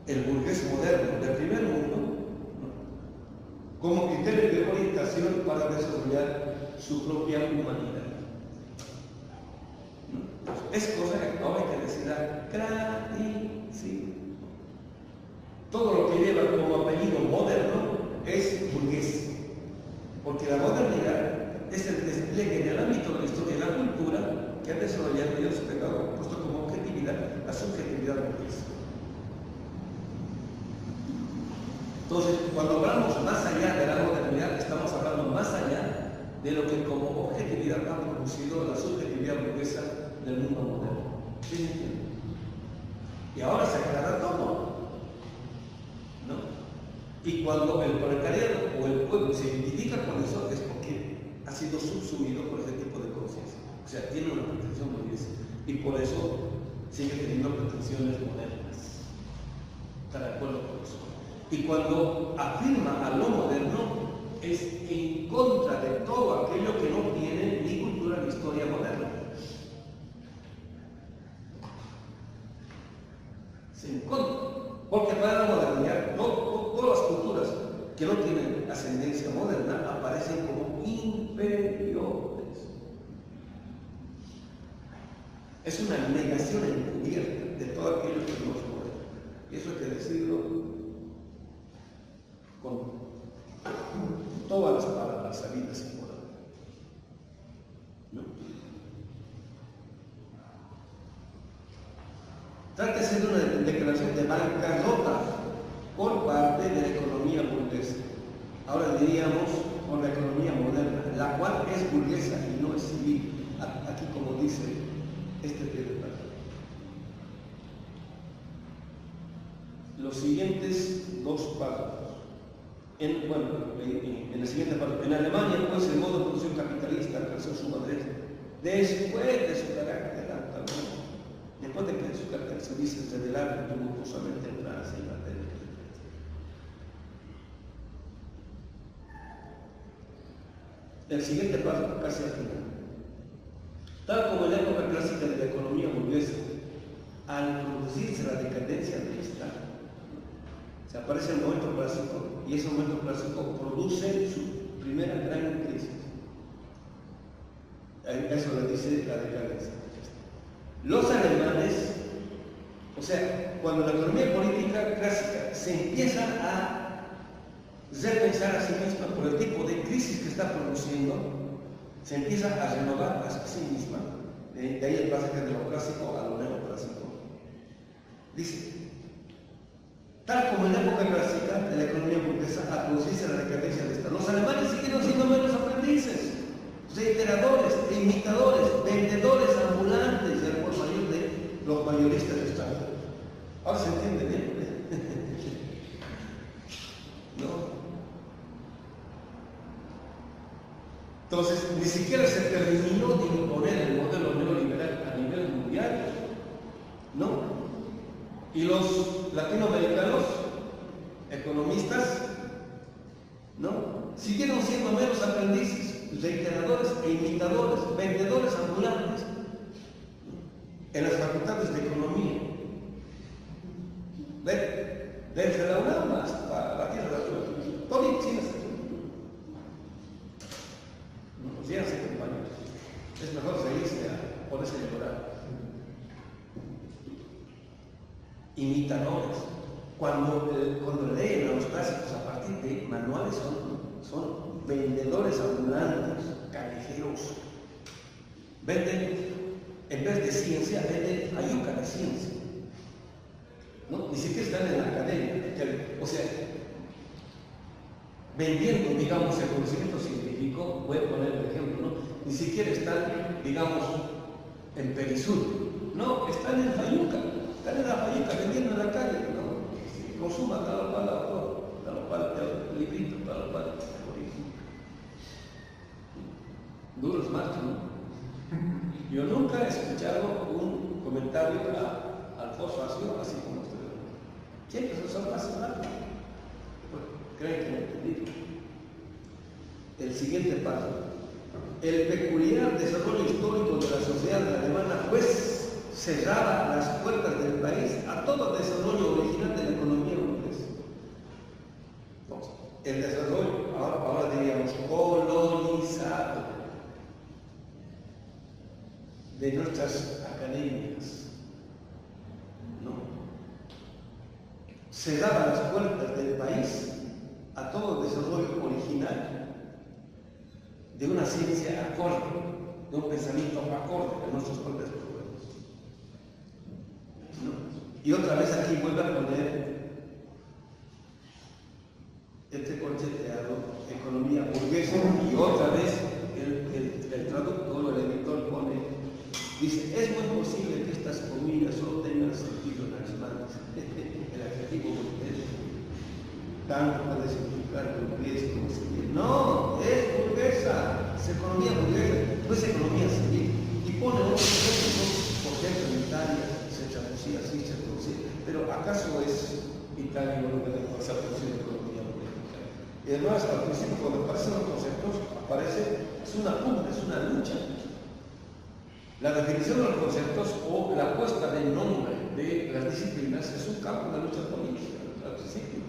el burgués moderno del primer mundo como criterio de orientación para desarrollar su propia humanidad. Es cosa que ahora hay que decir clarísimo. Todo lo que lleva como apellido moderno es burgués, porque la modernidad es el despliegue en el ámbito de la historia y la cultura que ha desarrollado y ha desplegado, puesto como objetividad, la subjetividad burguesa. Entonces, cuando hablamos más allá de la modernidad, estamos hablando más allá de lo que como objetividad ha producido la subjetividad burguesa del mundo moderno. ¿Sí se entiende? Y ahora se aclara todo, ¿no? Y cuando el proletariado o el pueblo se identifica con eso, es porque ha sido subsumido por ese tipo de conciencia. O sea, tiene una pretensión burguesa. Y por eso sigue teniendo pretensiones modernas. ¿Está de acuerdo con eso? Y cuando afirma a lo moderno, es en contra de todo aquello que no tiene ni cultura ni historia moderna. Se encontra. Porque para la modernidad, todas las culturas que no tienen ascendencia moderna aparecen como inferiores. Es una negación encubierta de todo aquello que no es moderno. Y eso hay que decirlo con todas las palabras sabidas y por ahí. ¿No? Trátese de una declaración de bancarrota por parte de la economía burguesa. Ahora diríamos por la economía moderna, la cual es burguesa y no es civil. Aquí, como dice este pie de página. Los siguientes dos párrafos. En la siguiente parte, en Alemania, pues, el modo de producción capitalista alcanzó su madurez después de su carácter altamente, después de que su carácter se dice revelar tumultuosamente en Francia y Inglaterra. El siguiente paso, casi al final. Tal como en la época clásica de la economía burguesa, al producirse la decadencia del Estado, se aparece el momento clásico y ese momento clásico produce su primera gran crisis. Eso le dice la decadencia. Los alemanes, o sea, cuando la economía política clásica se empieza a repensar a sí misma por el tipo de crisis que está produciendo, se empieza a renovar a sí misma. De ahí el pasaje de lo clásico a lo neoclásico. Dice, tal como en la época clásica de la economía burguesa, a producirse la decadencia del Estado, los alemanes siguieron siendo menos aprendices, reiteradores, imitadores, vendedores ambulantes del por mayor de los mayoristas de Estado. Ahora se entiende bien, ¿no? Entonces, ni siquiera se terminó de imponer el modelo neoliberal a nivel mundial, ¿no? imitadores, vendedores ambulantes en las facultades de economía. Desde la UNAM hasta la tierra de la todo China. Nos llenas de compañeros. Es mejor seguirse a ponerse a llorar. Imitadores. Cuando leen a los clásicos a partir de manuales son vendedores ambulantes, callejeros. Venden, en vez de ciencia, venden ayuca de ciencia. ¿No? Ni siquiera están en la academia. O sea, vendiendo, digamos, el conocimiento científico, voy a poner el ejemplo, ¿no? Ni siquiera están, digamos, en Perisur. No, están en Fayuca. Están en la Fayuca vendiendo en la calle, ¿no? Consuma tal cual el librito, tal cual. Duros machos, ¿no? Yo nunca he escuchado un comentario a Alfonso Asio así como usted. Siempre se son más rápido. Creen que no entendí. El siguiente paso. El peculiar desarrollo histórico de la sociedad alemana, pues, cerraba las puertas del país a todo desarrollo original de la economía burguesa. El desarrollo, ahora diríamos, colonizado de nuestras academias, ¿no? Cerraba las puertas del país a todo desarrollo original de una ciencia acorde, de un pensamiento acorde a nuestros propios problemas. ¿No? Y otra vez aquí vuelve a poner este concheteado, economía burguesa, y otra vez el traductor o el editor pone, dice, es muy posible que estas comillas solo tengan sentido nacional. El adjetivo burgués tanto puede significar burgués como civil. No, es burguesa, es economía burguesa, no es economía civil. Y pone otros ejemplos, por ejemplo, en Italia se traducía así, se traducía, pero ¿acaso es Italia lo que se traduce en economía burguesa? Y además, al principio, cuando aparecen los conceptos, es una pugna, es una lucha. La definición de los conceptos o la puesta de nombre de las disciplinas es un campo de lucha política, al principio.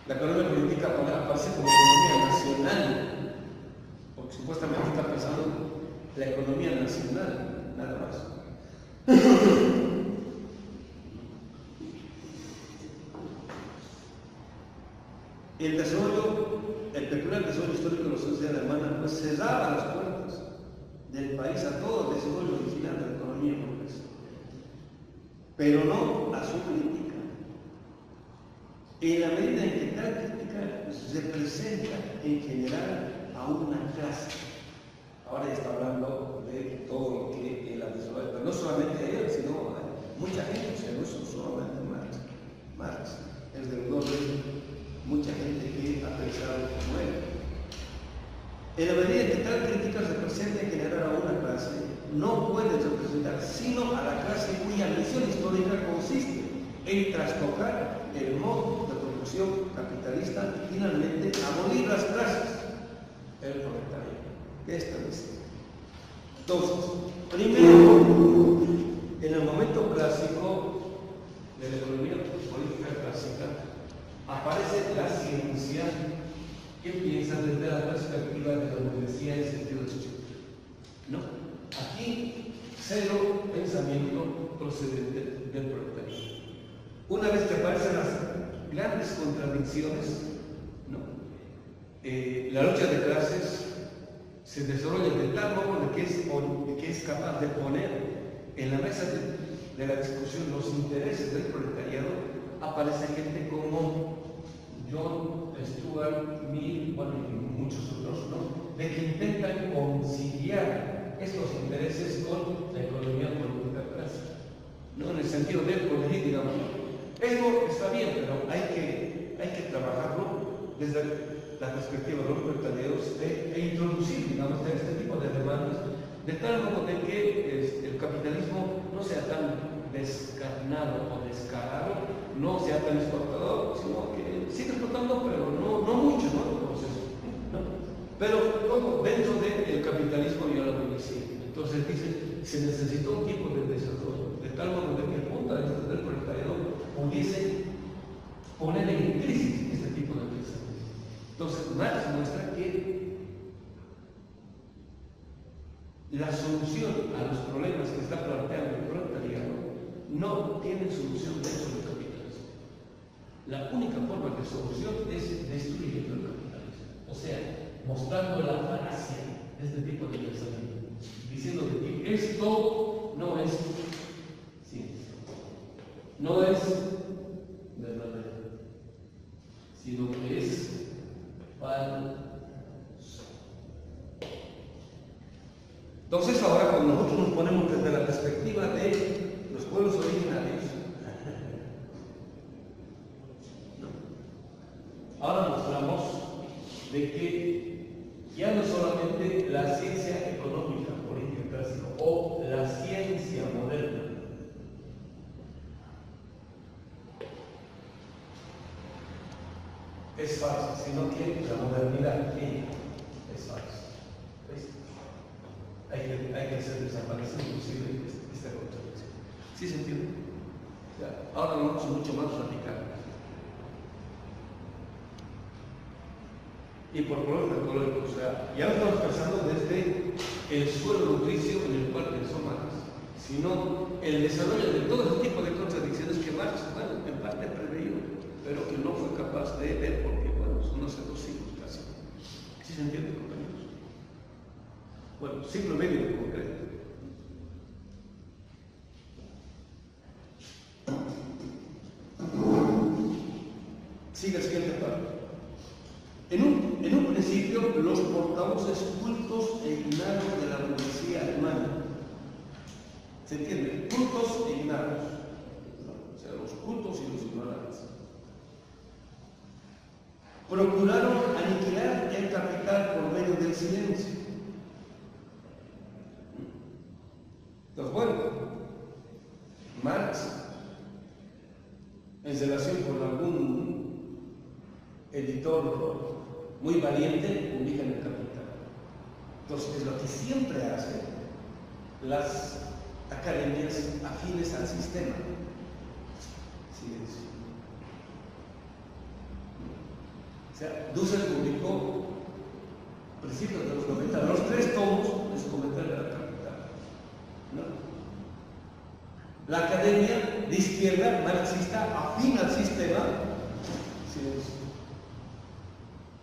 La economía política aparece como economía nacional, porque supuestamente está pensando en la economía nacional, nada más. El peculiar desarrollo histórico de la sociedad alemana pues cerraba las puertas del país a todo el desarrollo original de la economía burguesa, pero no a su crítica. En la medida en que tal crítica representa en general a una clase. Ahora ya está hablando de todo lo que él ha desarrollado, pero no solamente él, sino mucha gente, o sea, no solamente Marx, el deudor de mucha gente que ha pensado como él. En la medida en que tal crítica representa en general a una clase, no puede representar sino a la clase cuya misión histórica consiste en trastocar el modo de producción capitalista y finalmente abolir las clases, el proletario. Esta es. Entonces, primero, en el momento clásico de la economía política clásica, aparece la ciencia que piensa desde la perspectiva de la burguesía en sentido estricto. No, aquí cero pensamiento procedente del proletariado. Una vez que aparecen las grandes contradicciones, ¿no? La lucha de clases se desarrolla de tal modo de que es capaz de poner en la mesa de la discusión los intereses del proletariado. Aparece gente como John Stuart Mill, bueno, y muchos otros, ¿no? De que intentan conciliar estos intereses con la economía política clásica, ¿no? En el sentido de corregir, digamos, eso está bien, pero hay que trabajarlo desde la perspectiva de los proletariados e introducir, digamos, este tipo de demandas, de tal modo de que el capitalismo no sea tan descarnado o descarado, no sea tan exportador, sino que sigue exportando, pero no mucho, ¿no? Entonces, ¿no? Pero todo dentro del capitalismo se necesitó un tipo de desarrollo, de tal modo de que el punto de vista del proletariado pudiese poner en crisis este tipo de pensamiento. Entonces, Marx muestra que la solución a los problemas que está planteando el proletariado no tiene solución dentro del capitalismo. La única forma de solución es destruyendo el capitalismo, o sea, mostrando la falacia de este tipo de pensamiento, diciendo que esto no es ciencia, no es verdadero, sino que es falso. Entonces ahora cuando nosotros nos ponemos desde la perspectiva de los pueblos originarios, ahora mostramos de que ya no solamente la ciencia económica, política clásica o la ciencia moderna es falsa, sino que la modernidad es falsa. ¿Ves? Hay que hacer desaparecer inclusive esta contradicción. ¿Sí se entiende? O sea, ahora lo vamos mucho más radical. Y por problemas ecológicos, o sea, ya no estamos pensando desde el suelo nutricio en el cual pensó Marx, sino el desarrollo de todo ese tipo de contradicciones que Marx, bueno, en parte preveía, pero que no fue capaz de ver porque, bueno, son hace 2 siglos casi. ¿Sí se entiende, compañeros? Bueno, siglo y medio en concreto. Sigue el siguiente párrafo. En un principio, los portavoces cultos e ignaros de la burguesía alemana, ¿se entiende? Cultos e ignaros, o sea, los cultos y los ignorantes, procuraron aniquilar el capital por medio del silencio. Entonces, bueno, Marx, en relación con algún editor muy valiente, publica en el Capital. Entonces, es lo que siempre hacen las academias afines al sistema. Silencio. O sea, Dussel publicó a principios de los 90 los 3 tomos de su comentario al Capital, ¿no? La academia de izquierda marxista afín al sistema, silencio.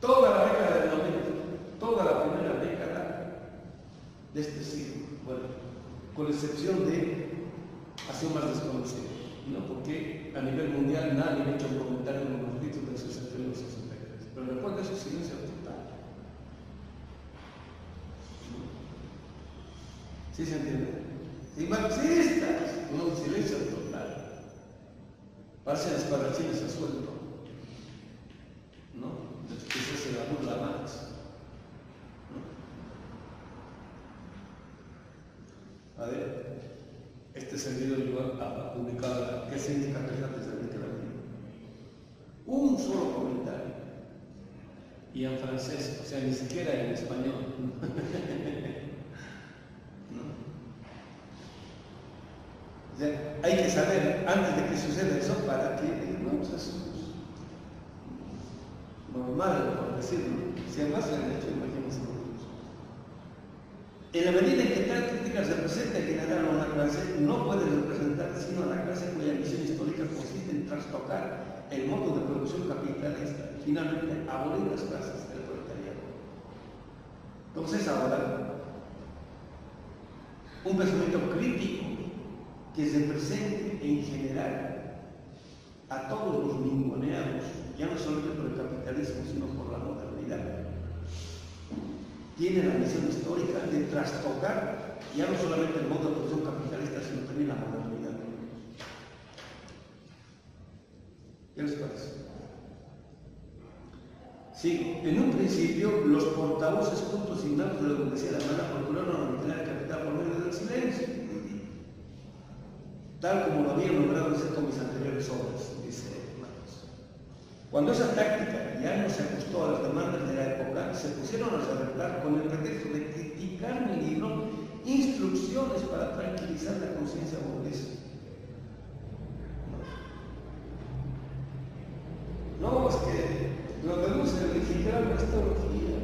Toda la década del 90, toda la primera década de este siglo, bueno, con excepción de hace un más desconocido, ¿no? Porque a nivel mundial nadie ha hecho un comentario en los conflictos del 61 y 63, pero después de eso silencio total. ¿Sí se entiende? Y marxistas, un silencio total. Parecen espadachines a sueldo, ¿no? Esa se la burla Marx, ¿no? A ver, este servidor igual ha publicado ¿qué significa antes de que la un solo comentario, y en francés, o sea, ni siquiera en español. ¿No? O sea, hay que saber antes de que suceda eso para que no eso normal, por decirlo. Si además le han hecho, imagínense. En la medida en que tal crítica representa en general a una clase, no puede representar sino a la clase cuya misión histórica consiste en trastocar el modo de producción capitalista y finalmente abolir las clases del proletariado. Entonces ahora, un pensamiento crítico que se presente en general a todos los ninguneados, ya no solamente por el capitalismo, sino por la modernidad. Tiene la misión histórica de trastocar ya no solamente el modo de producción capitalista, sino también la modernidad. ¿Qué les parece? Sí, en un principio, los portavoces cultos ignatos de la burguesía alemana procuraron mantener el capital por medio del silencio, tal como lo habían logrado hacer con mis anteriores obras, dice Marx. Cuando esa táctica ya no se ajustó a las demandas de la época, se pusieron a arreglar con el pretexto de criticar mi libro, instrucciones para tranquilizar la conciencia burguesa. No, es que lo debemos verificar la astrología.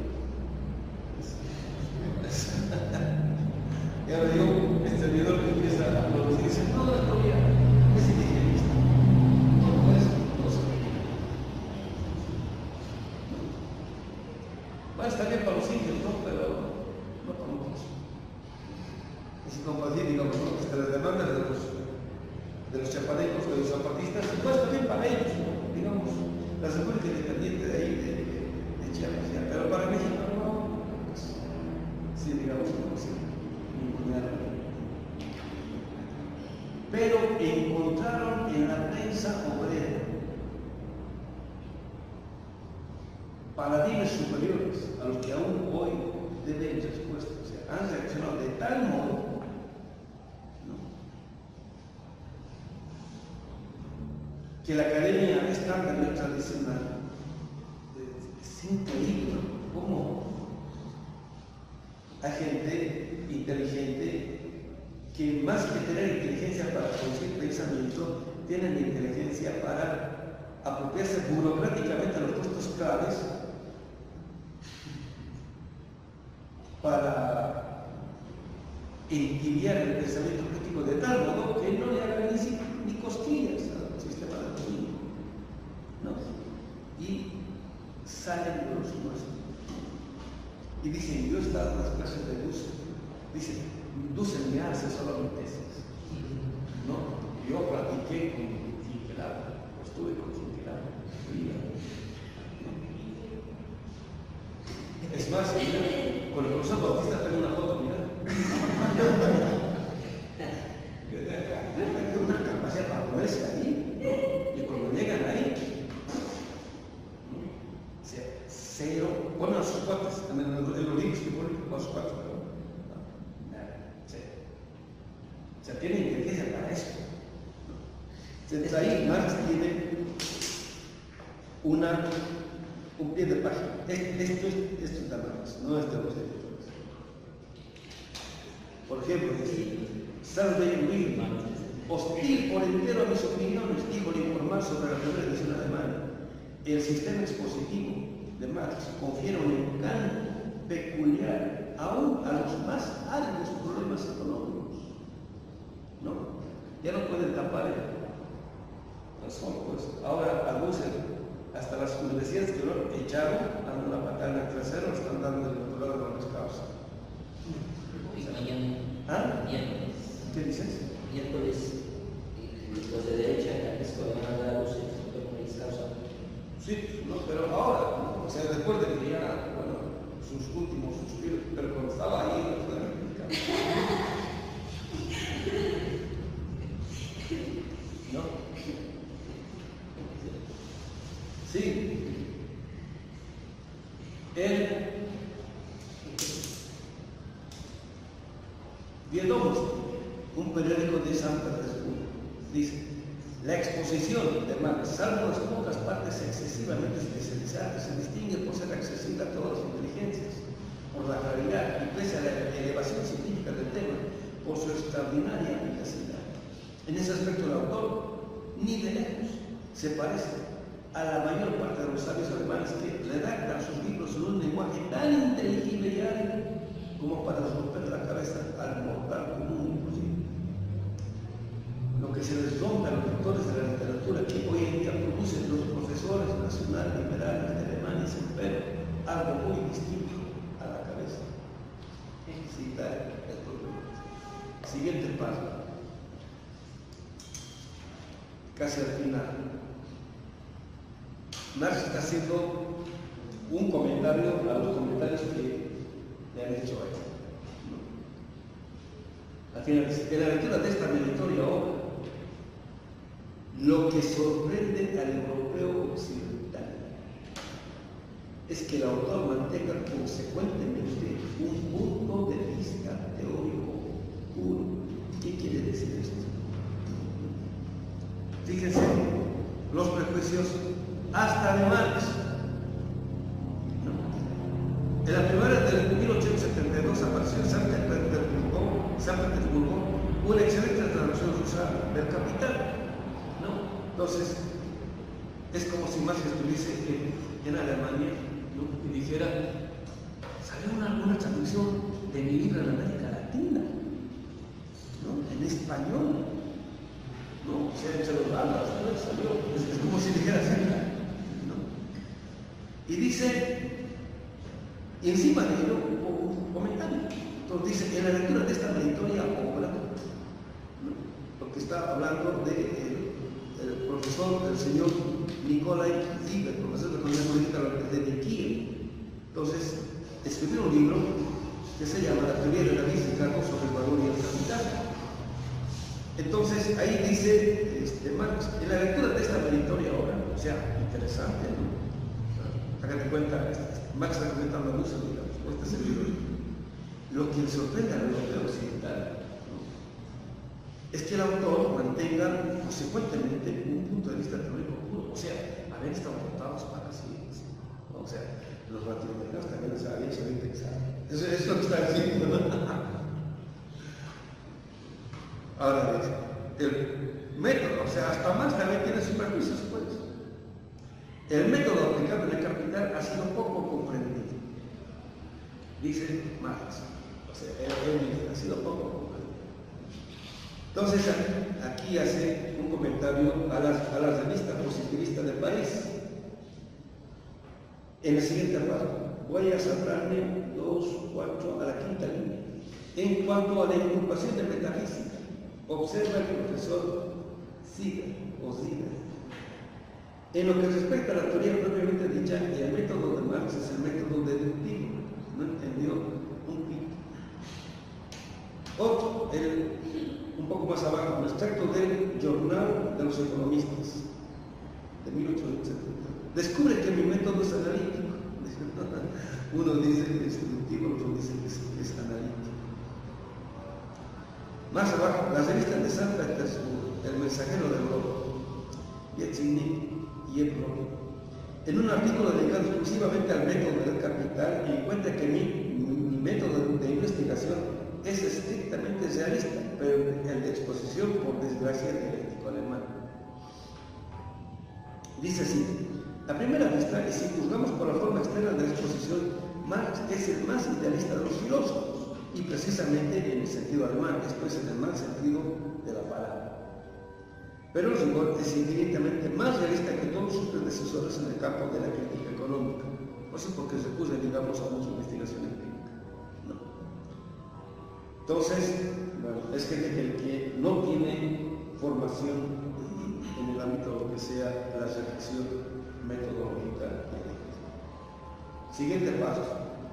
Y ahora yo, este servidor que empieza a producir, dice, no, la astrología es indigenista. No, pues, no sé. Bueno, está bien para los indios, ¿no? Pero no para nosotros. Es como decir, digamos, ¿no? Las demandas de los chapanecos, de los zapatistas, pues está bien para ellos, ¿no? Digamos, la República Independiente de ahí, de Chiapas, ya. Pero para México no, pues, sí, digamos, como si ninguna. Pero encontraron en la prensa obrera paradigmas superiores a los que aún hoy deben respuesta. O sea, han reaccionado de tal modo, ¿no?, que la Academia Estándar de Tradicional es increíble, ¿no?, cómo hay gente inteligente que más que tener inteligencia para producir pensamiento, tienen inteligencia para apropiarse burocráticamente a los puestos claves para entibiar el pensamiento crítico de tal modo que no le hagan ni cosquillas al sistema de dominio, ¿no? Y salen de los nuestros. Y dicen, yo he estado en las clases de Dussel. Dicen, Dussel me hace solo mi tesis, ¿no? Yo platiqué con Finkelada, estuve con Finkelada. Es más, mira, con el profesor Bautista tengo una foto, mira. Tengo una capacidad para ponerse ahí, ¿no? Y cuando llegan ahí, cero, bueno, a sus cuates, en los libros que ponen a sus cuates, pero o sea, tienen inteligencia para eso. Entonces ahí Marx tiene un pie de página. Esto es de Marx, no es de los editores. Por ejemplo, Salvey Wilman, hostil por entero a mis opiniones, dijo al informar sobre la primera edición alemana. El sistema expositivo de Marx confiere un encanto peculiar aún a los más áridos problemas económicos, ¿no? Ya no pueden tapar el sol, pues. Ahora a Dussel, hasta las universidades que lo echaron, dando una patada en el trasero, están dando el doctorado con las causas. ¿Ah? ¿Qué dices? Miércoles, los de derecha en la escuela van a dar Dussel con las causas. Sí, no, pero ahora, ¿no? O sea, después de que ya, bueno, sus últimos suspiros, pero cuando estaba ahí, no fue ¿no? Sí. Viedómos, un periódico de San Petersburgo, dice: la exposición de Marx, salvo las pocas partes excesivamente especializadas, se distingue por ser accesible a todas las inteligencias, por la claridad y pese a la elevación científica del tema, por su extraordinaria eficacia. En ese aspecto el autor, ni de lejos, se parece a la mayor parte de los sabios alemanes que redactan sus libros en un lenguaje tan inteligible y árido como para romper la cabeza al mortal común inclusive. Lo que se les rompe a los lectores de la literatura que hoy en día producen los profesores nacionales liberales de Alemania es, empero, algo muy distinto a la cabeza. Citar el problema. Siguiente paso. Casi al final. Marx está haciendo un comentario a los comentarios que le han hecho a él. Al final, en la lectura de esta meritoria obra, lo que sorprende al europeo occidental es que el autor mantenga consecuentemente un punto de vista teórico puro. ¿Qué quiere decir esto? Fíjense, los prejuicios hasta de Marx. En la primavera del 1872 apareció en San San Petersburgo, una excelente traducción rusa del Capital, ¿no? Entonces, es como si Marx estuviese en Alemania, ¿no? Y dijera, salió una traducción de mi libro en América Latina, ¿no? En español, ¿no? Se los manda, salió, es como si dijera así, ¿no? Y dice, y encima de ello, un comentario. Entonces dice, en la lectura de esta meritoria obra, ¿no? Porque está hablando del profesor, del señor Nikolai Ziegler, profesor de Economía Política de Kiev. Entonces, escribió un libro que se llama La teoría de la Ricardo sobre el valor y el capital. Entonces, ahí dice Marx, en la lectura de esta meritoria obra, o sea, interesante, ¿no? Hágate cuenta, Marx está comentando mucho, digamos, este es el libro. Lo que le sorprende al europeo occidental, ¿no? Es que el autor mantenga consecuentemente un punto de vista teórico puro, o sea, haber estado votados para sí, ¿no? O sea, los latinoamericanos también sabían sobre Texas. Eso es lo que está diciendo, ¿no? Ahora, el método, o sea, hasta más también tiene sus prejuicios, pues. El método aplicado en el Capital ha sido poco comprendido, dice Marx. O sea, él ha sido poco comprendido. Entonces, aquí hace un comentario a la revista positivista del país. En el siguiente párrafo, voy a saltarme 2, 4 a la quinta línea. En cuanto a la inculpación de metafísica, observa el profesor Ziegler. En lo que respecta a la teoría propiamente dicha, el método de Marx es el método deductivo. No entendió un pico. Otro, un poco más abajo, un extracto del Jornal de los Economistas de 1870. Descubre que mi método es analítico. Uno dice que es deductivo, otro dice que es analítico. Más abajo, las revistas de San Petersburgo, El Mensajero de Europa, Vietziny y el propio. En un artículo dedicado exclusivamente al método del capital, encuentra que mi método de investigación es estrictamente realista, pero el de exposición, por desgracia, dialéctico alemán. Dice así, a primera vista, y si juzgamos por la forma externa de la exposición, Marx es el más idealista de los filósofos, y precisamente en el sentido alemán, esto es en el mal sentido de la palabra. Pero el rigor es infinitamente más realista que todos sus predecesores en el campo de la crítica económica. No sé por qué se recurre, digamos, a mucha investigación empírica. No. Entonces, bueno, es gente que no tiene formación en el ámbito de lo que sea la reflexión metodológica. Siguiente paso.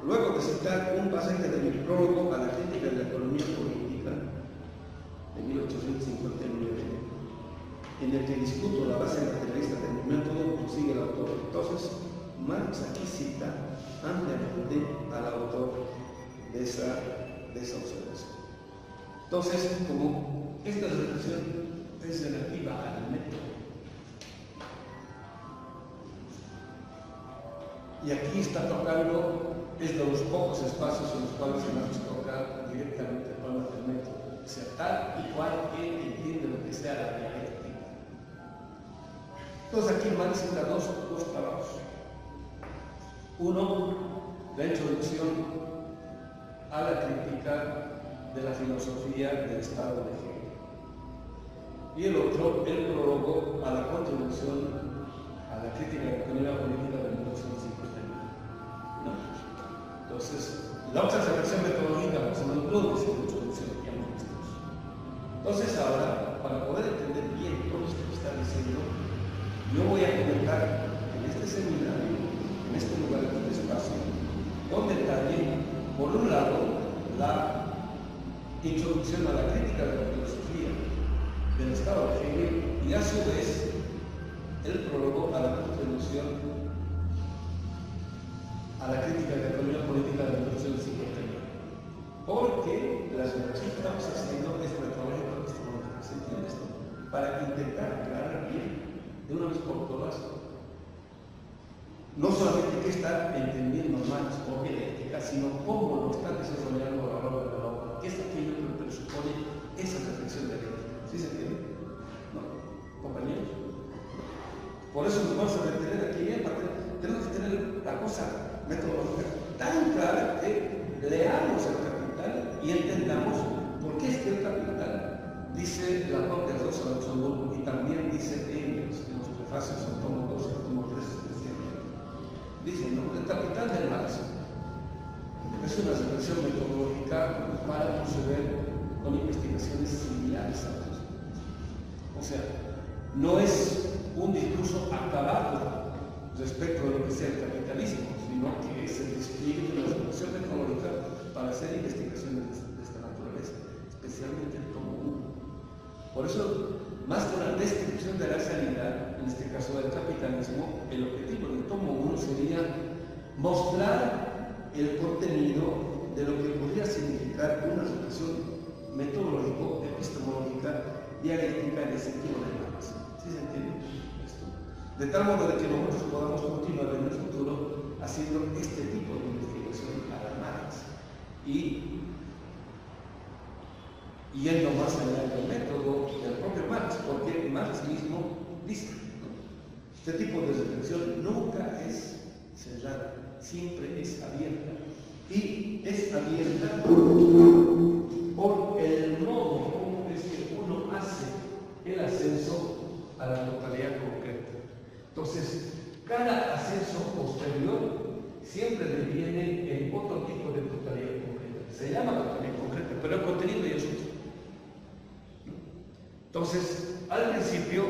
Luego de citar un pasaje de mi prólogo a la crítica de la economía política de 1859, en el que discuto la base materialista de mi método, prosigue el autor. Entonces, Marx aquí cita ampliamente al autor de esa observación. Entonces, como esta reflexión es relativa al método, y aquí está tocando, es de los pocos espacios en los cuales Marx toca directamente el problema del método, o sea, tal y cual él entiende lo que sea la dialéctica. Entonces aquí Marx cita dos trabajos. Uno, la introducción a la crítica de la filosofía del Estado de Hegel. Y el otro, el prólogo a la contribución a la crítica de la economía política de 1959. ¿No? Entonces, la observación metodológica se mantuvo desde la introducción que hemos visto. Entonces ahora, para poder entender bien todo esto que está diciendo, yo voy a comentar en este seminario, en este lugar, en este espacio, con detalle, por un lado, la introducción a la crítica de la filosofía del Estado de Hegel y a su vez el prólogo a la contribución a la crítica de la economía política de 1959. Porque la reflexión que estamos haciendo es metodológica epistemológica, ¿se entiende esto? Para intentar aclarar bien de una vez por todas, no solamente qué está entendiendo Marx o dialéctica, sino cómo lo está desarrollando a lo largo de la obra, qué es aquello que presupone expresión de la vida. ¿Sí se entiende? ¿No? Compañeros. Por eso nos vamos a detener aquí bien, tenemos que tener la cosa metodológica tan clara que leamos el Capital y entendamos por qué es que el Capital dice la parte de Rosa Luxemburgo y también dice Engels en los prefacios al tomo 2 y al tomo 3 especialmente. Dice, ¿no? El Capital de Marx es una reflexión metodológica para proceder con investigaciones similares a otras. O sea, no es un discurso acabado respecto de lo que sea el capitalismo, sino que es el despliegue de la reflexión metodológica para hacer investigaciones de esta naturaleza, especialmente el tomo 1. Por eso, más que una descripción de la realidad, en este caso del capitalismo, el objetivo del tomo 1 sería mostrar el contenido de lo que podría significar una reflexión metodológico-epistemológica dialéctica en el sentido de Marx. ¿Sí se entiende esto? De tal modo de que nosotros podamos continuar en el futuro haciendo este tipo de investigación a la Marx y yendo más allá del método del propio Marx, porque Marx mismo dice, ¿no? Este tipo de reflexión nunca es cerrada, siempre es abierta. Y es abierta por el modo como es que uno hace el ascenso a la totalidad concreta. Entonces, cada ascenso posterior siempre deviene en otro tipo de totalidad concreta. Se llama totalidad concreta, pero el contenido ya es otro. Entonces, al principio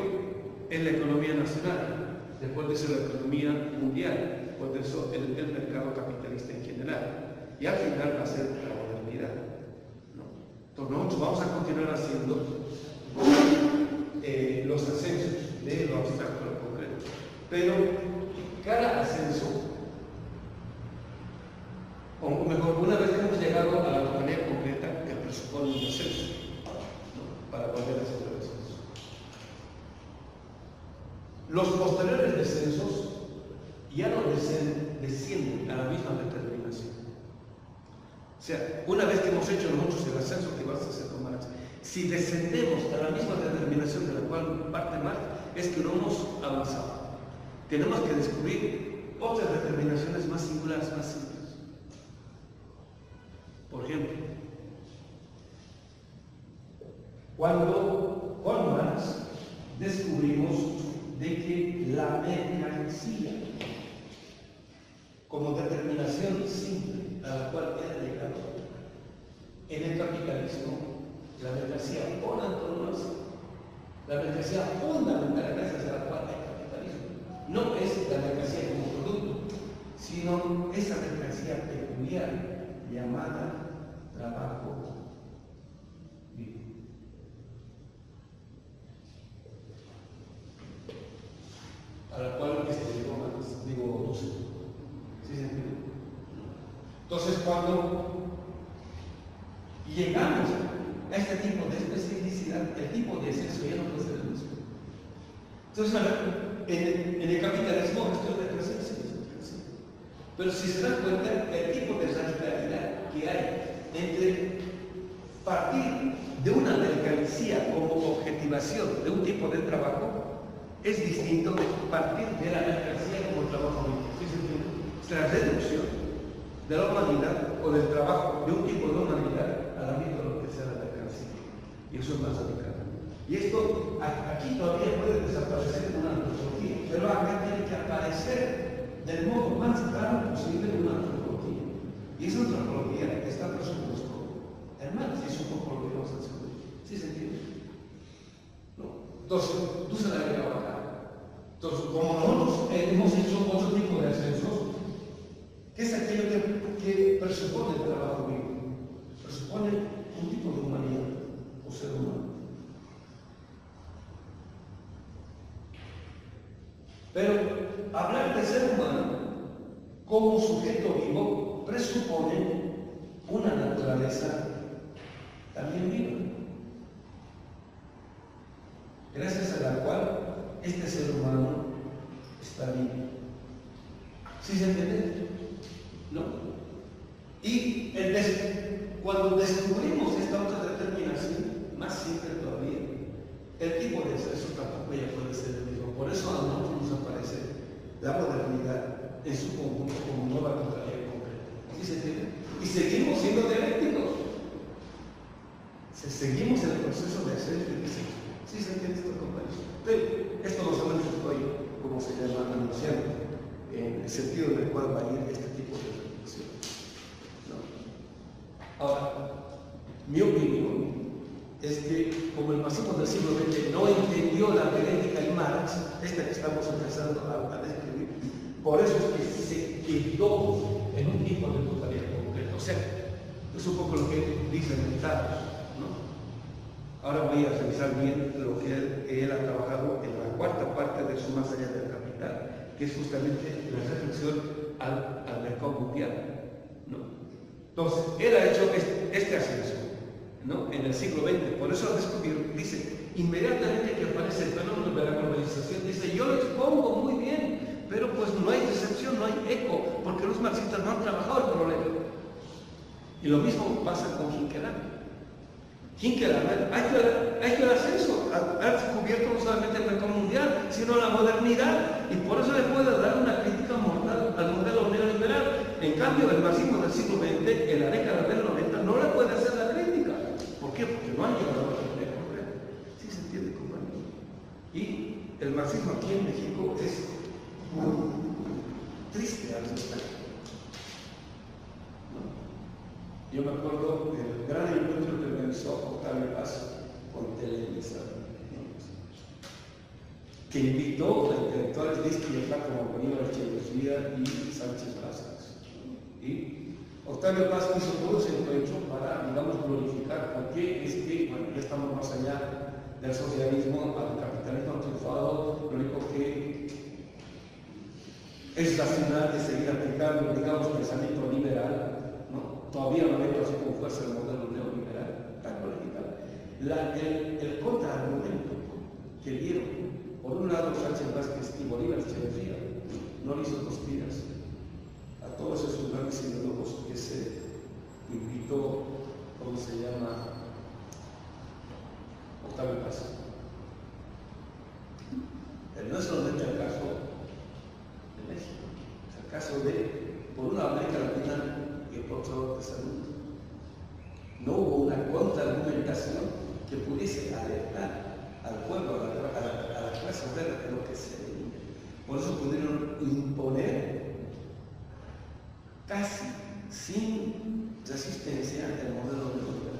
es la economía nacional, después de eso la economía mundial, después de eso el mercado capitalista en general, y al final va a ser la modernidad, ¿no? Entonces nosotros vamos a continuar haciendo los ascensos de lo abstracto a lo concreto, pero cada ascenso, o mejor, una vez que hemos llegado a la totalidad concreta, que presupone un ascenso, ¿no? Para poder hacer el ascenso. Los posteriores descensos ya no descienden a la misma determinación. O sea, una vez que hemos hecho nosotros el ascenso que vas a hacer con Marx, si descendemos a la misma determinación de la cual parte Marx, es que no hemos avanzado. Tenemos que descubrir otras determinaciones más singulares, más simples. Por ejemplo, cuando con Marx descubrimos de que la mercancía, como determinación simple a la cual era llegado en el capitalismo, la mercancía por antonomasia, la mercancía fundamental gracias a la cual hay capitalismo, no es la mercancía como producto, sino esa mercancía peculiar llamada trabajo vivo. A la cual digo, no sé. ¿Sí se entiende? Entonces, cuando llegamos a este tipo de especificidad, el tipo de exceso ya no puede ser el mismo. Entonces, en el capitalismo esto es decreciente, pero si se dan cuenta, el tipo de radicalidad que hay entre partir de una mercancía como objetivación de un tipo de trabajo es distinto de partir de la mercancía como trabajo mismo. ¿Sí se entiende? La reducción de la humanidad o del trabajo de un tipo de humanidad a la misma lo que sea la mercancía. Y eso es más radical. Y esto aquí todavía puede desaparecer una antropología, pero acá tiene que aparecer del modo más claro posible una antropología. Y esa antropología que está presupuesto, hermanos, y es un poco lo que vamos a hacer. ¿Sí se entiende? ¿No? Entonces, tú se la has llegado acá. Entonces, como nosotros hemos hecho otro tipo de ascensos, ¿qué es aquello que presupone el trabajo vivo? Presupone un tipo de humanidad o ser humano. Pero hablar de ser humano como sujeto vivo presupone una naturaleza también viva, gracias a la cual este ser humano está vivo. ¿Sí se entiende? ¿No? Y cuando descubrimos esta otra determinación, más simple Seguimos en el proceso de hacer el diseño. ¿Sí se entiende esto, compañeros? Esto no solamente estoy, como se llama, anunciando, en el sentido en el cual va a ir este tipo de reflexión. ¿No? Ahora, mi opinión es que, como el marxismo del siglo XX no entendió la dialéctica de Marx, esta que estamos empezando a describir, por eso es que se quedó en un tipo de totalidad concreto. O sea, es un poco lo que dicen los Estados, ¿no? Ahora voy a revisar bien lo que él ha trabajado en la cuarta parte de su Más allá del capital, que es justamente la reflexión al mercado mundial, ¿no? Entonces, él ha hecho este ascenso, ¿no? En el siglo XX, por eso ha descubierto, dice, inmediatamente que aparece el fenómeno de la globalización, dice, yo lo expongo muy bien, pero pues no hay recepción, no hay eco, porque los marxistas no han trabajado el problema. Y lo mismo pasa con Hinkelhammer. Hinkelhammer ha hecho el ascenso, ha descubierto no solamente el mercado mundial, sino la modernidad, y por eso le puede dar una crítica mortal al modelo neoliberal. En cambio, el marxismo del siglo XX, en la década del 90, no le puede hacer la crítica. ¿Por qué? Porque no han llegado a la idea correcta. ¿Sí se entiende, compañero? Y el marxismo aquí en México es muy triste al respecto. Yo me acuerdo del gran encuentro que organizó Octavio Paz con Televisa, que invitó a intelectuales de izquierda como Bolívar Echeverría y Sánchez Vázquez. Y Octavio Paz hizo todo ese encuentro para, digamos, glorificar, porque es que, bueno, ya estamos más allá del socialismo, al capitalismo ha triunfado, lo único que es racional de seguir aplicando, digamos, pensamiento liberal. ¿No? Todavía no ha hecho así con fuerza el modelo neoliberal, tan radical. El contraargumento que dieron, por un lado Sánchez Vázquez y Bolívar Echeverría, no le hizo cosquillas a todos esos grandes ideólogos que se invitó, ¿cómo se llama? Octavio Paz. Pero no es solamente el caso de México, es el caso de, por una América Latina, y por otro de salud. No hubo una contraargumentación que pudiese alertar al pueblo, a la clase obrera de lo que se venía. Por eso pudieron imponer casi sin resistencia el modelo neoliberal.